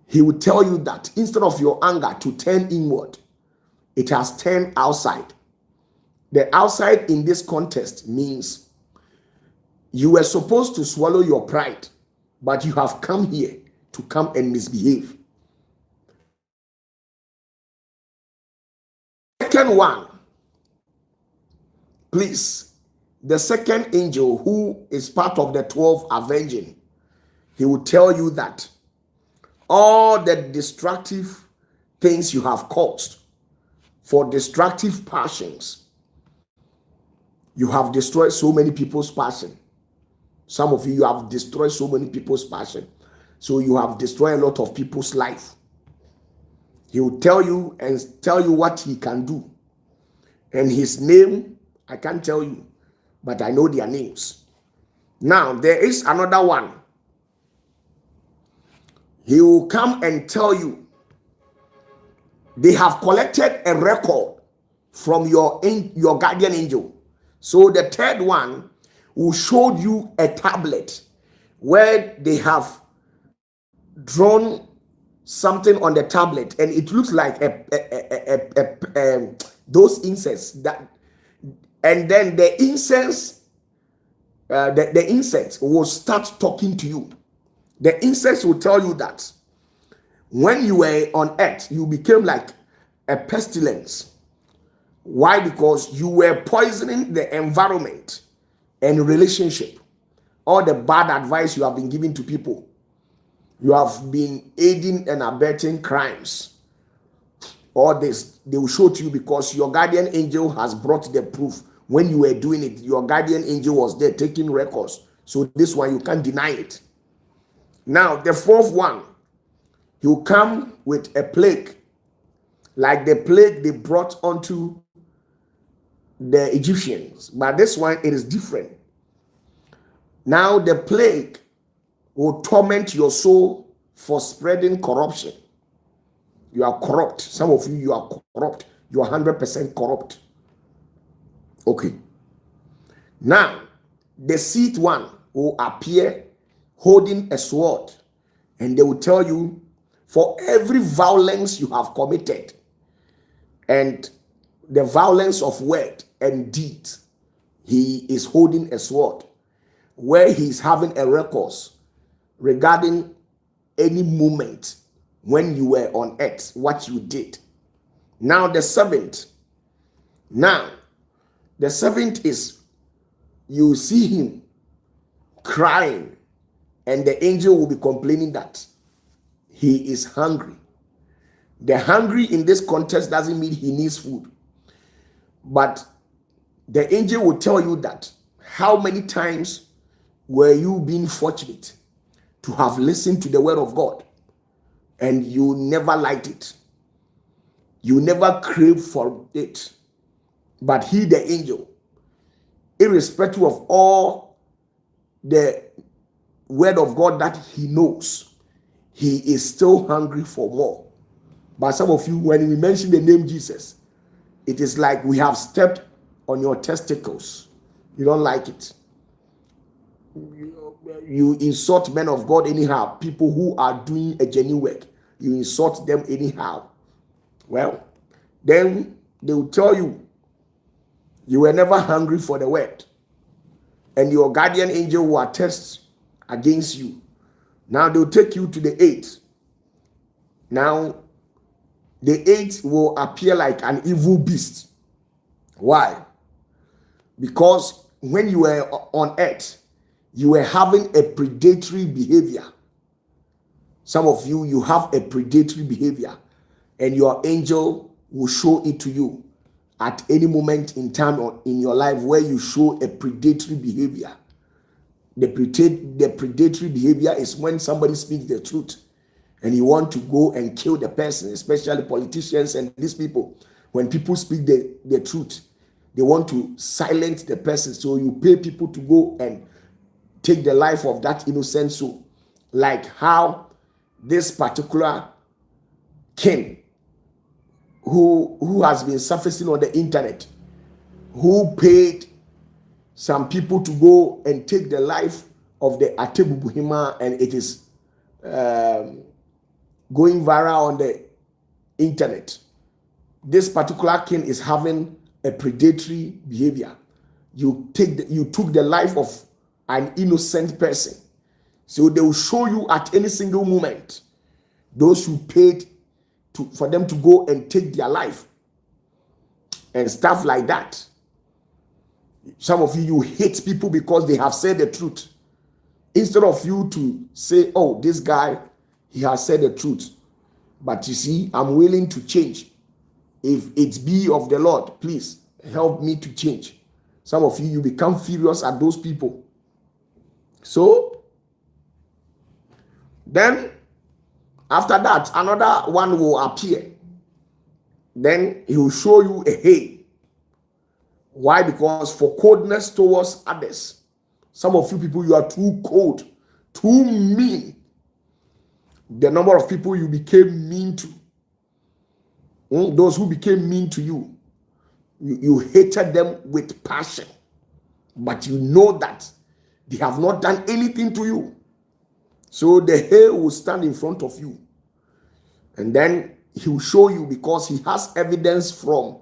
he will tell you that instead of your anger to turn inward, it has turned outside. The outside in this context means you were supposed to swallow your pride, but you have come here to come and misbehave. Second one, please, the second angel who is part of the 12 avenging, he will tell you that all the destructive things you have caused for destructive passions, you have destroyed so many people's passion. Some of you have destroyed so many people's passion. So you have destroyed a lot of people's life. He will tell you and tell you what he can do. And his name, I can't tell you, but I know their names. Now, there is another one. He will come and tell you they have collected a record from your guardian angel. So the third one will show you a tablet where they have drawn something on the tablet, and it looks like those incense that, and then the incense, the insect will start talking to you. The insects will tell you that when you were on earth, you became like a pestilence. Why? Because you were poisoning the environment and relationship. All the bad advice you have been giving to people. You have been aiding and abetting crimes. All this, they will show to you because your guardian angel has brought the proof. When you were doing it, your guardian angel was there taking records. So this one, you can't deny it. Now, the fourth one, he will come with a plague, like the plague they brought onto the Egyptians. But this one, it is different. Now, the plague will torment your soul for spreading corruption. You are corrupt. Some of you, you are corrupt. You are 100% corrupt. Okay. Now, the seat one will appear holding a sword, and they will tell you, for every violence you have committed, and the violence of word and deed, he is holding a sword, where he is having a record regarding any moment when you were on earth, what you did. Now the seventh is, you see him crying, and the angel will be complaining that he is hungry. The hungry in this context doesn't mean he needs food. But the angel will tell you that how many times were you being fortunate to have listened to the word of God and you never liked it. You never craved for it. But he, the angel, irrespective of all the word of God that he knows, he is still hungry for more. But some of you, when we mention the name Jesus, it is like we have stepped on your testicles. You don't like it. You insult men of God anyhow. People who are doing a genuine work, you insult them anyhow. Well, then they will tell you, you were never hungry for the word. And your guardian angel will attest against you. Now they'll take you to the 8. Now, the 8 will appear like an evil beast. Why? Because when you were on earth, you were having a predatory behavior. Some of you, you have a predatory behavior, and your angel will show it to you at any moment in time or in your life where you show a predatory behavior. The predatory behavior is when somebody speaks the truth and you want to go and kill the person, especially politicians and these people. When people speak the truth, they want to silence the person. So you pay people to go and take the life of that innocent soul. Like how this particular king who has been surfacing on the internet, who paid some people to go and take the life of the Atebu Buhima, and it is going viral on the internet. This particular king is having a predatory behavior. You took the life of an innocent person. So they will show you at any single moment those who paid for them to go and take their life and stuff like that. Some of you hate people because they have said the truth. Instead of you to say, oh, this guy, he has said the truth. But you see, I'm willing to change. If it be of the Lord, please help me to change. Some of you become furious at those people. So, then, after that, another one will appear. Then he will show you a hay. Why? Because for coldness towards others. Some of you people, you are too cold, too mean. The number of people you became mean to, those who became mean to you, you hated them with passion. But you know that they have not done anything to you. So the hay will stand in front of you. And then he will show you because he has evidence from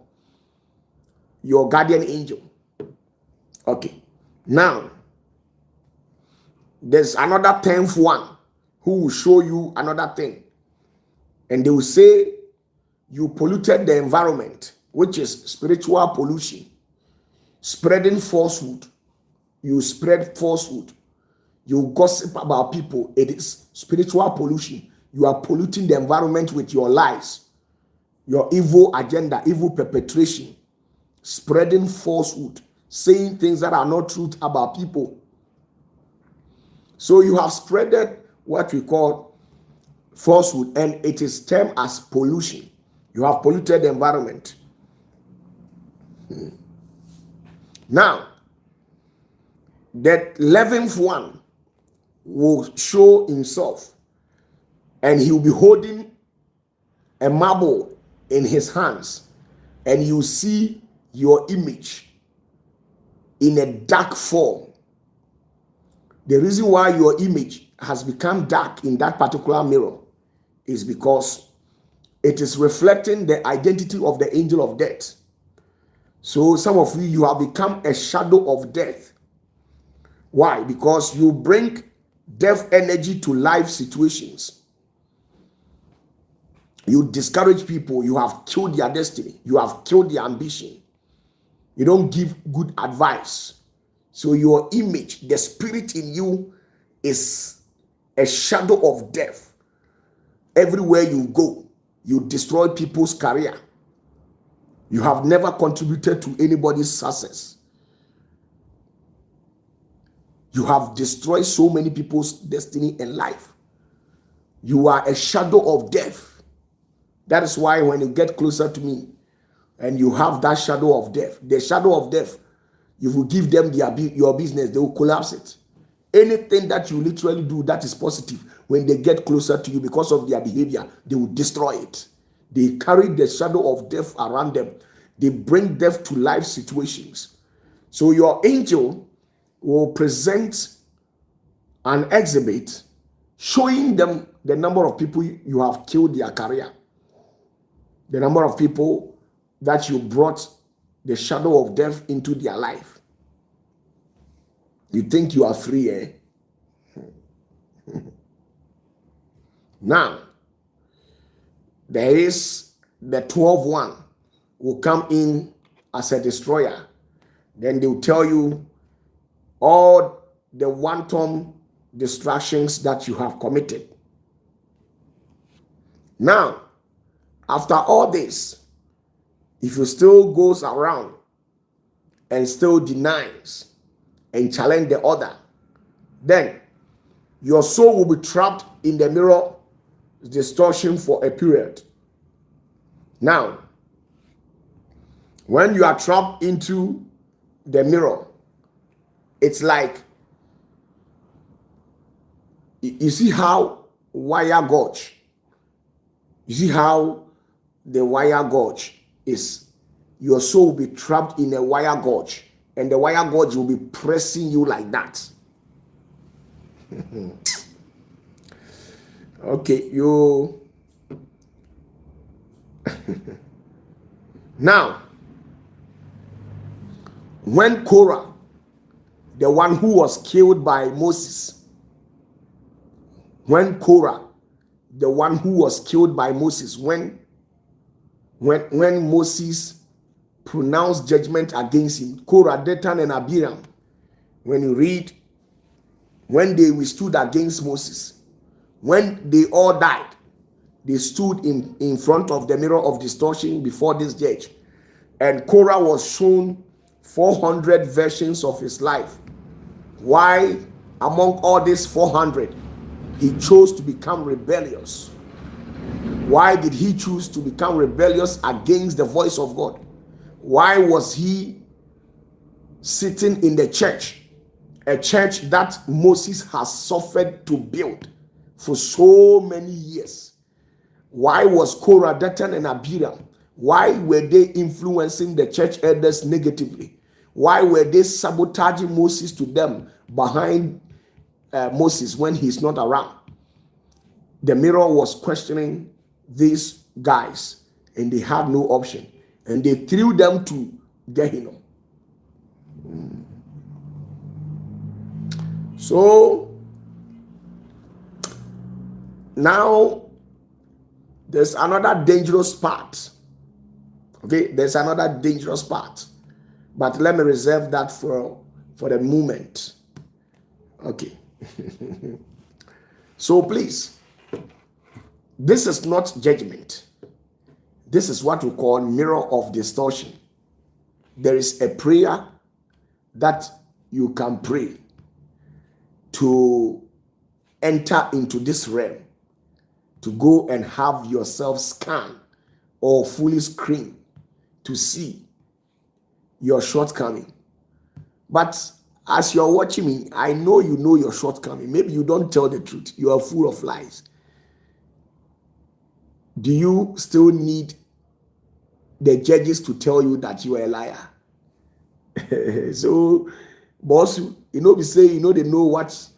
your guardian angel. Okay. Now, there's another 10th one who will show you another thing. And they will say you polluted the environment, which is spiritual pollution. Spreading falsehood. You spread falsehood. You gossip about people. It is spiritual pollution. You are polluting the environment with your lies, your evil agenda, evil perpetration, spreading falsehood, saying things that are not truth about people. So you have spreaded what we call falsehood, and it is termed as pollution. You have polluted the environment. Now, the 11th one will show himself, and he will be holding a marble in his hands, and you see your image in a dark form. The reason why your image has become dark in that particular mirror is because it is reflecting the identity of the angel of death. So some of you have become a shadow of death. Why? Because you bring death energy to life situations. You discourage people. You have killed their destiny. You have killed their ambition. You don't give good advice. So your image, the spirit in you, is a shadow of death. Everywhere you go, You destroy people's career. You have never contributed to anybody's success. You have destroyed so many people's destiny and life. You are a shadow of death. That is why when you get closer to me and you have that shadow of death, the shadow of death, if you give them your business, they will collapse it. Anything that you literally do that is positive, when they get closer to you because of their behavior, they will destroy it. They carry the shadow of death around them. They bring death to life situations. So your angel will present an exhibit showing them the number of people you have killed their career, the number of people that you brought the shadow of death into their life. You think you are free, eh? Now, there is the 12th one will come in as a destroyer. Then they will tell you all the wanton distractions that you have committed. Now, after all this, if you still goes around and still denies and challenge the other, then your soul will be trapped in the mirror distortion for a period. Now, when you are trapped into the mirror, it's like, you see how wire gauge, you see how the wire gauge is. Your soul will be trapped in a wire gauge, and the wire gauge will be pressing you like that. Okay, you now, when Korah, the one who was killed by Moses, when Korah, the one who was killed by Moses, when Moses pronounced judgment against him, Korah, Dathan, and Abiram, when you read, when they withstood against Moses, when they all died, they stood in front of the mirror of distortion before this judge, and Korah was shown 400 versions of his life. Why, among all these 400, he chose to become rebellious? Why did he choose to become rebellious against the voice of God? Why was he sitting in the church, a church that Moses has suffered to build for so many years? Why was Korah, Dathan, and Abiram, why were they influencing the church elders negatively? Why were they sabotaging Moses to them behind Moses when he's not around? The mirror was questioning these guys, and they had no option, and they threw them to Gehenna. So now there's another dangerous part. Okay, there's another dangerous part, but let me reserve that for the moment. Okay. So please, this is not judgment. This is what we call mirror of distortion. There is a prayer that you can pray to enter into this realm, to go and have yourself scanned or fully screened to see your shortcoming. But as you're watching me, I know you know your shortcoming. Maybe you don't tell the truth. You are full of lies. Do you still need the judges to tell you that you are a liar? So, boss, be say, they know what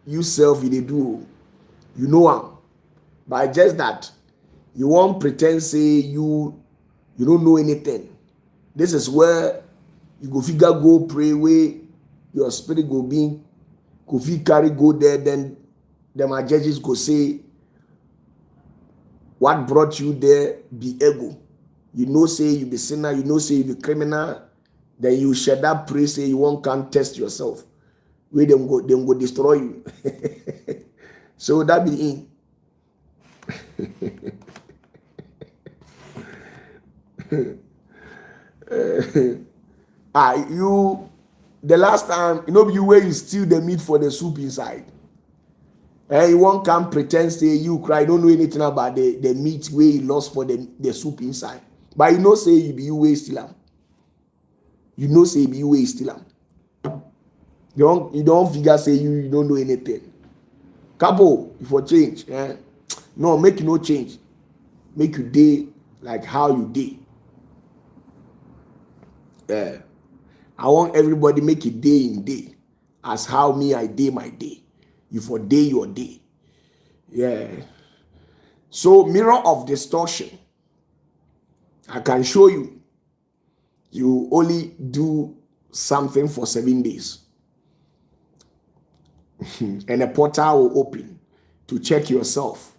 you self they do. You know how. But just that you won't pretend say you don't know anything. This is where you go figure go pray where your spirit go be, go fit carry go there, then my judges go say what brought you there be ego. Say you be sinner, say you be criminal, then you share that pray say you won't can test yourself. Where them go destroy you. So that be in. You the last time, you where you steal the meat for the soup inside. You won't come pretend say you cry, don't know anything about the meat where you lost for the soup inside. But say you way steal am. Say you way steal am. You don't figure say you don't know anything. Couple, if for change, no, make no change. Make you day like how you day. I want everybody make it day in day as how me I day my day. You for day your day. Yeah. So mirror of distortion. I can show you. You only do something for 7 days. And a portal will open to check yourself.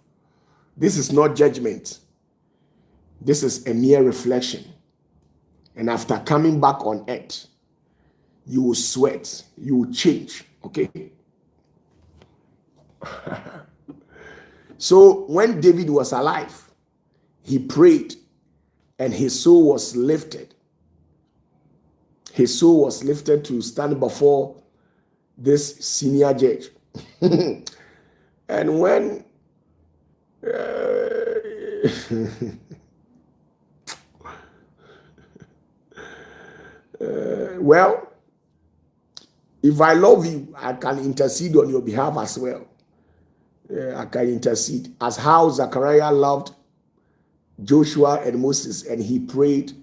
This is not judgment. This is a mere reflection. And after coming back on earth, you will sweat, you will change. Okay? So when David was alive, he prayed and his soul was lifted. His soul was lifted to stand before this senior judge. And when well, if I love you, I can intercede on your behalf as well. I can intercede as how Zechariah loved Joshua and Moses, and he prayed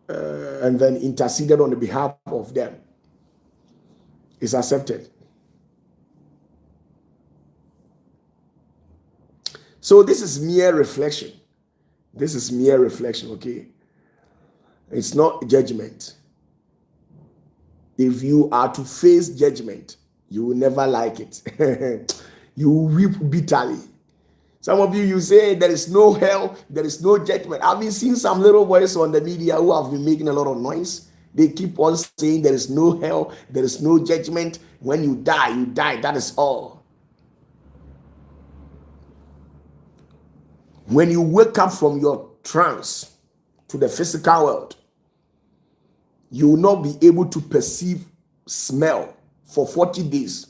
and then interceded on the behalf of them. It's accepted. So this is mere reflection. This is mere reflection, okay? It's not judgment. If you are to face judgment, you will never like it. You will weep bitterly. Some of you say there is no hell, there is no judgment. I've been seeing some little boys on the media who have been making a lot of noise. They keep on saying there is no hell, there is no judgment. When you die, you die. That is all. When you wake up from your trance to the physical world, you will not be able to perceive smell for 40 days.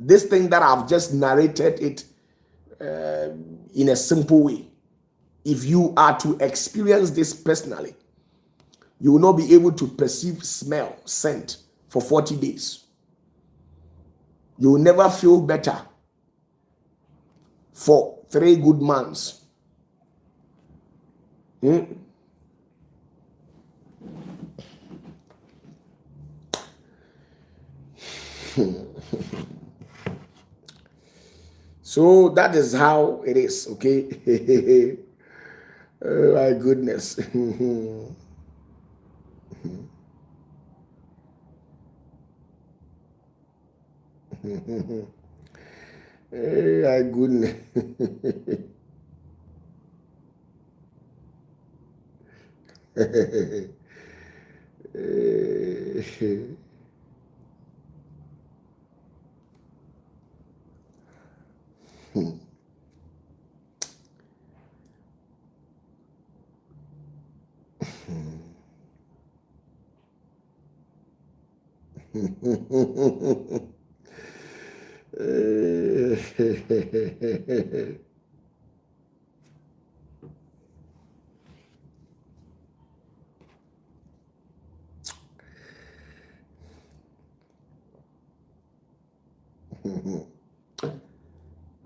This thing that I've just narrated it in a simple way. If you are to experience this personally, you will not be able to perceive smell, scent for 40 days. You will never feel better for 3 good months. So that is how it is, okay? Oh my goodness. Oh my goodness.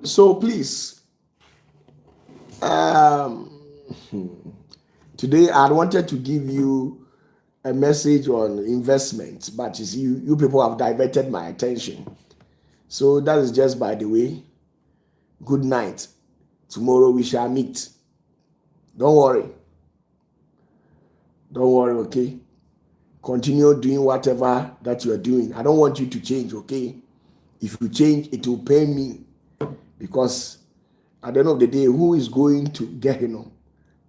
So please, today I wanted to give you a message on investment, but you see, you people have diverted my attention. So that is just by the way. Good night. Tomorrow we shall meet. Don't worry. Don't worry, okay? Continue doing whatever that you are doing. I don't want you to change, okay? If you change, it will pain me. Because at the end of the day, who is going to Gehenna?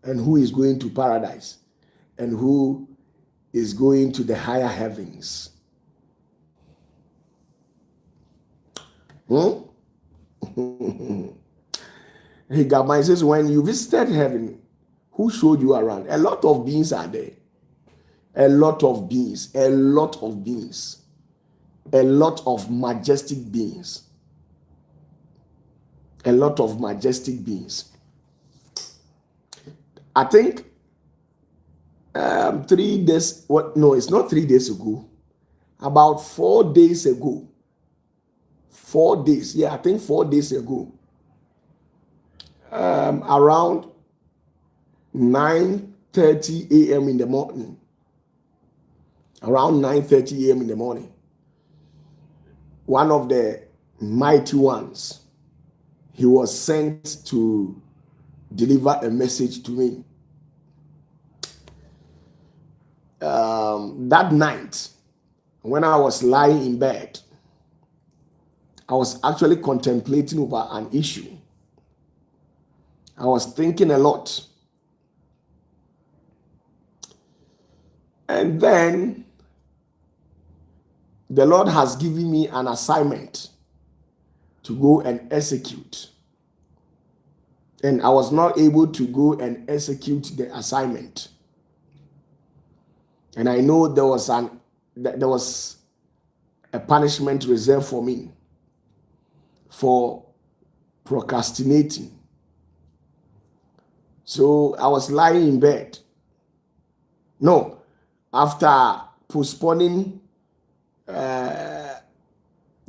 And who is going to paradise? And who is going to the higher heavens? He got my says, when you visited heaven, Who showed you around? A lot of beings are there. A lot of beings. A lot of beings. A lot of majestic beings. A lot of majestic beings. I think 3 days. What? No, it's not 3 days ago. About 4 days ago. 4 days. Yeah, I think 4 days ago. Around 9:30 a.m. in the morning. Around 9:30 a.m. in the morning. One of the mighty ones, he was sent to deliver a message to me. That night, when I was lying in bed, I was actually contemplating over an issue. I was thinking a lot. And then the Lord has given me an assignment to go and execute. And I was not able to go and execute the assignment. And I know there was a punishment reserved for me for procrastinating. So I was lying in bed. No, after postponing the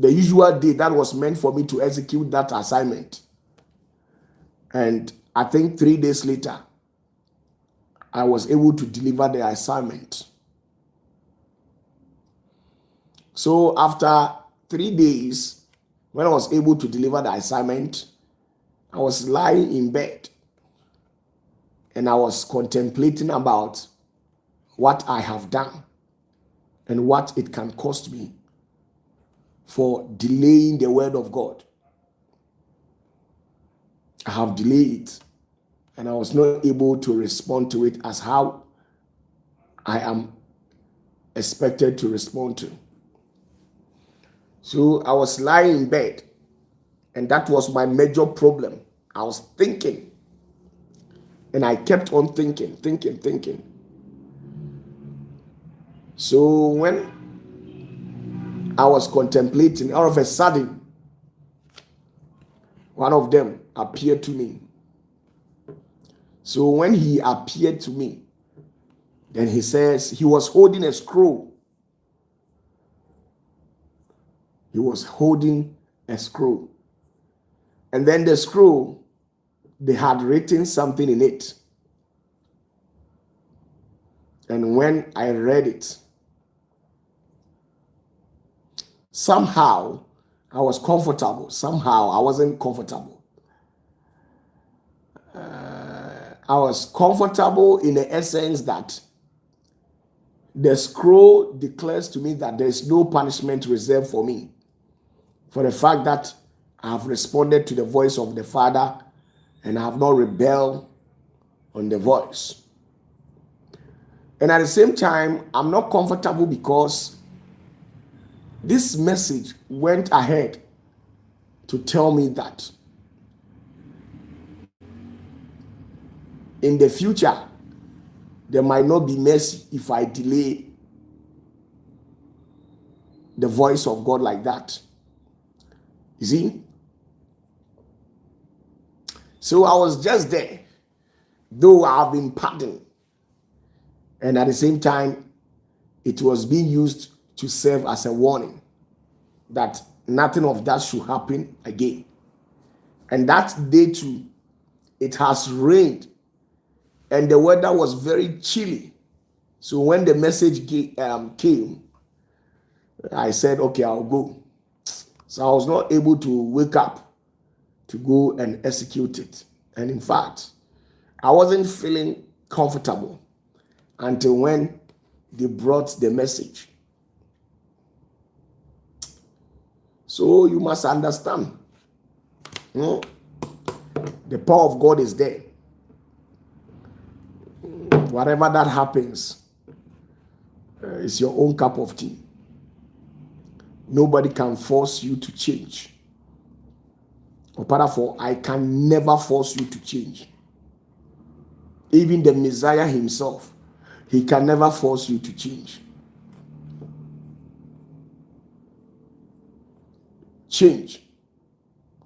usual day that was meant for me to execute that assignment. And I think 3 days later, I was able to deliver the assignment. So after 3 days, when I was able to deliver the assignment, I was lying in bed and I was contemplating about what I have done and what it can cost me for delaying the word of God. I have delayed it and I was not able to respond to it as how I am expected to respond to. So I was lying in bed and that was my major problem. I was thinking and I kept on thinking. So when I was contemplating, all of a sudden, one of them appeared to me. So when he appeared to me, then he says he was holding a scroll. He was holding a scroll. And then the scroll, they had written something in it. And when I read it, somehow I was comfortable. Somehow I wasn't comfortable. I was comfortable in the essence that the scroll declares to me that there is no punishment reserved for me for the fact that I have responded to the voice of the Father and I have not rebelled on the voice. And at the same time, I'm not comfortable because this message went ahead to tell me that in the future, there might not be mercy if I delay the voice of God like that. You see? So I was just there, though I have been pardoned. And at the same time, it was being used to serve as a warning that nothing of that should happen again. And that day too, it has rained and the weather was very chilly. So when the message came, I said, okay, I'll go. So I was not able to wake up to go and execute it. And in fact, I wasn't feeling comfortable until when they brought the message. So you must understand, the power of God is there. Whatever that happens, it's your own cup of tea. Nobody can force you to change. OPATAFUOR, I can never force you to change. even the Messiah himself, he can never force you to change. Change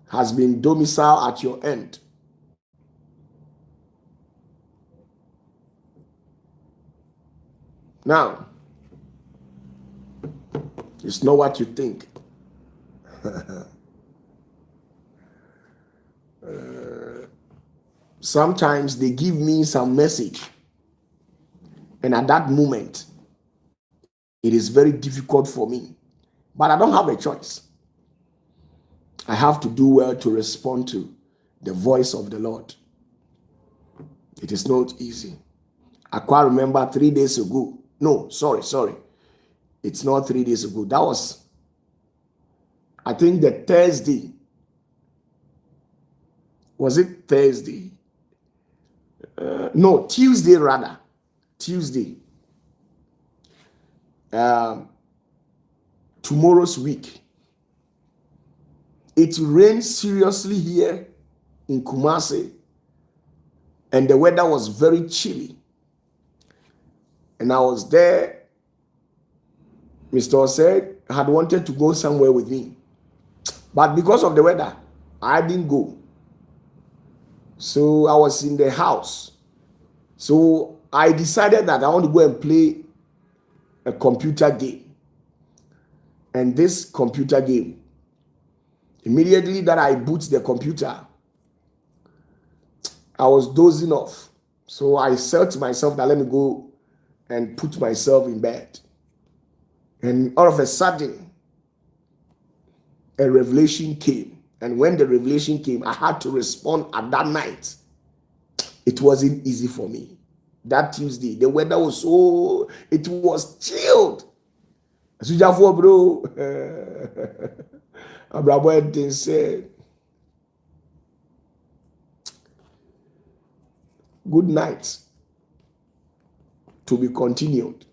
has been domicile at your end. Now, it's not what you think. Sometimes they give me some message, and at that moment, it is very difficult for me. But I don't have a choice. I have to do well to respond to the voice of the Lord. It is not easy. I quite remember 3 days ago. No, sorry. It's not 3 days ago. That was, I think, the Thursday. Was it Thursday? No, Tuesday rather. Tuesday. Tomorrow's week. It rained seriously here in Kumasi, and the weather was very chilly. And I was there. Mr. said had wanted to go somewhere with me, but because of the weather, I didn't go. So I was in the house. So I decided that I want to go and play a computer game. And this computer game, immediately that I boot the computer, I was dozing off. So I said to myself that let me go and put myself in bed. And all of a sudden, a revelation came. And when the revelation came, I had to respond at that night. It wasn't easy for me. That Tuesday, the weather was it was chilled. Sujafo bro. Abrabo said, good night. To be continued.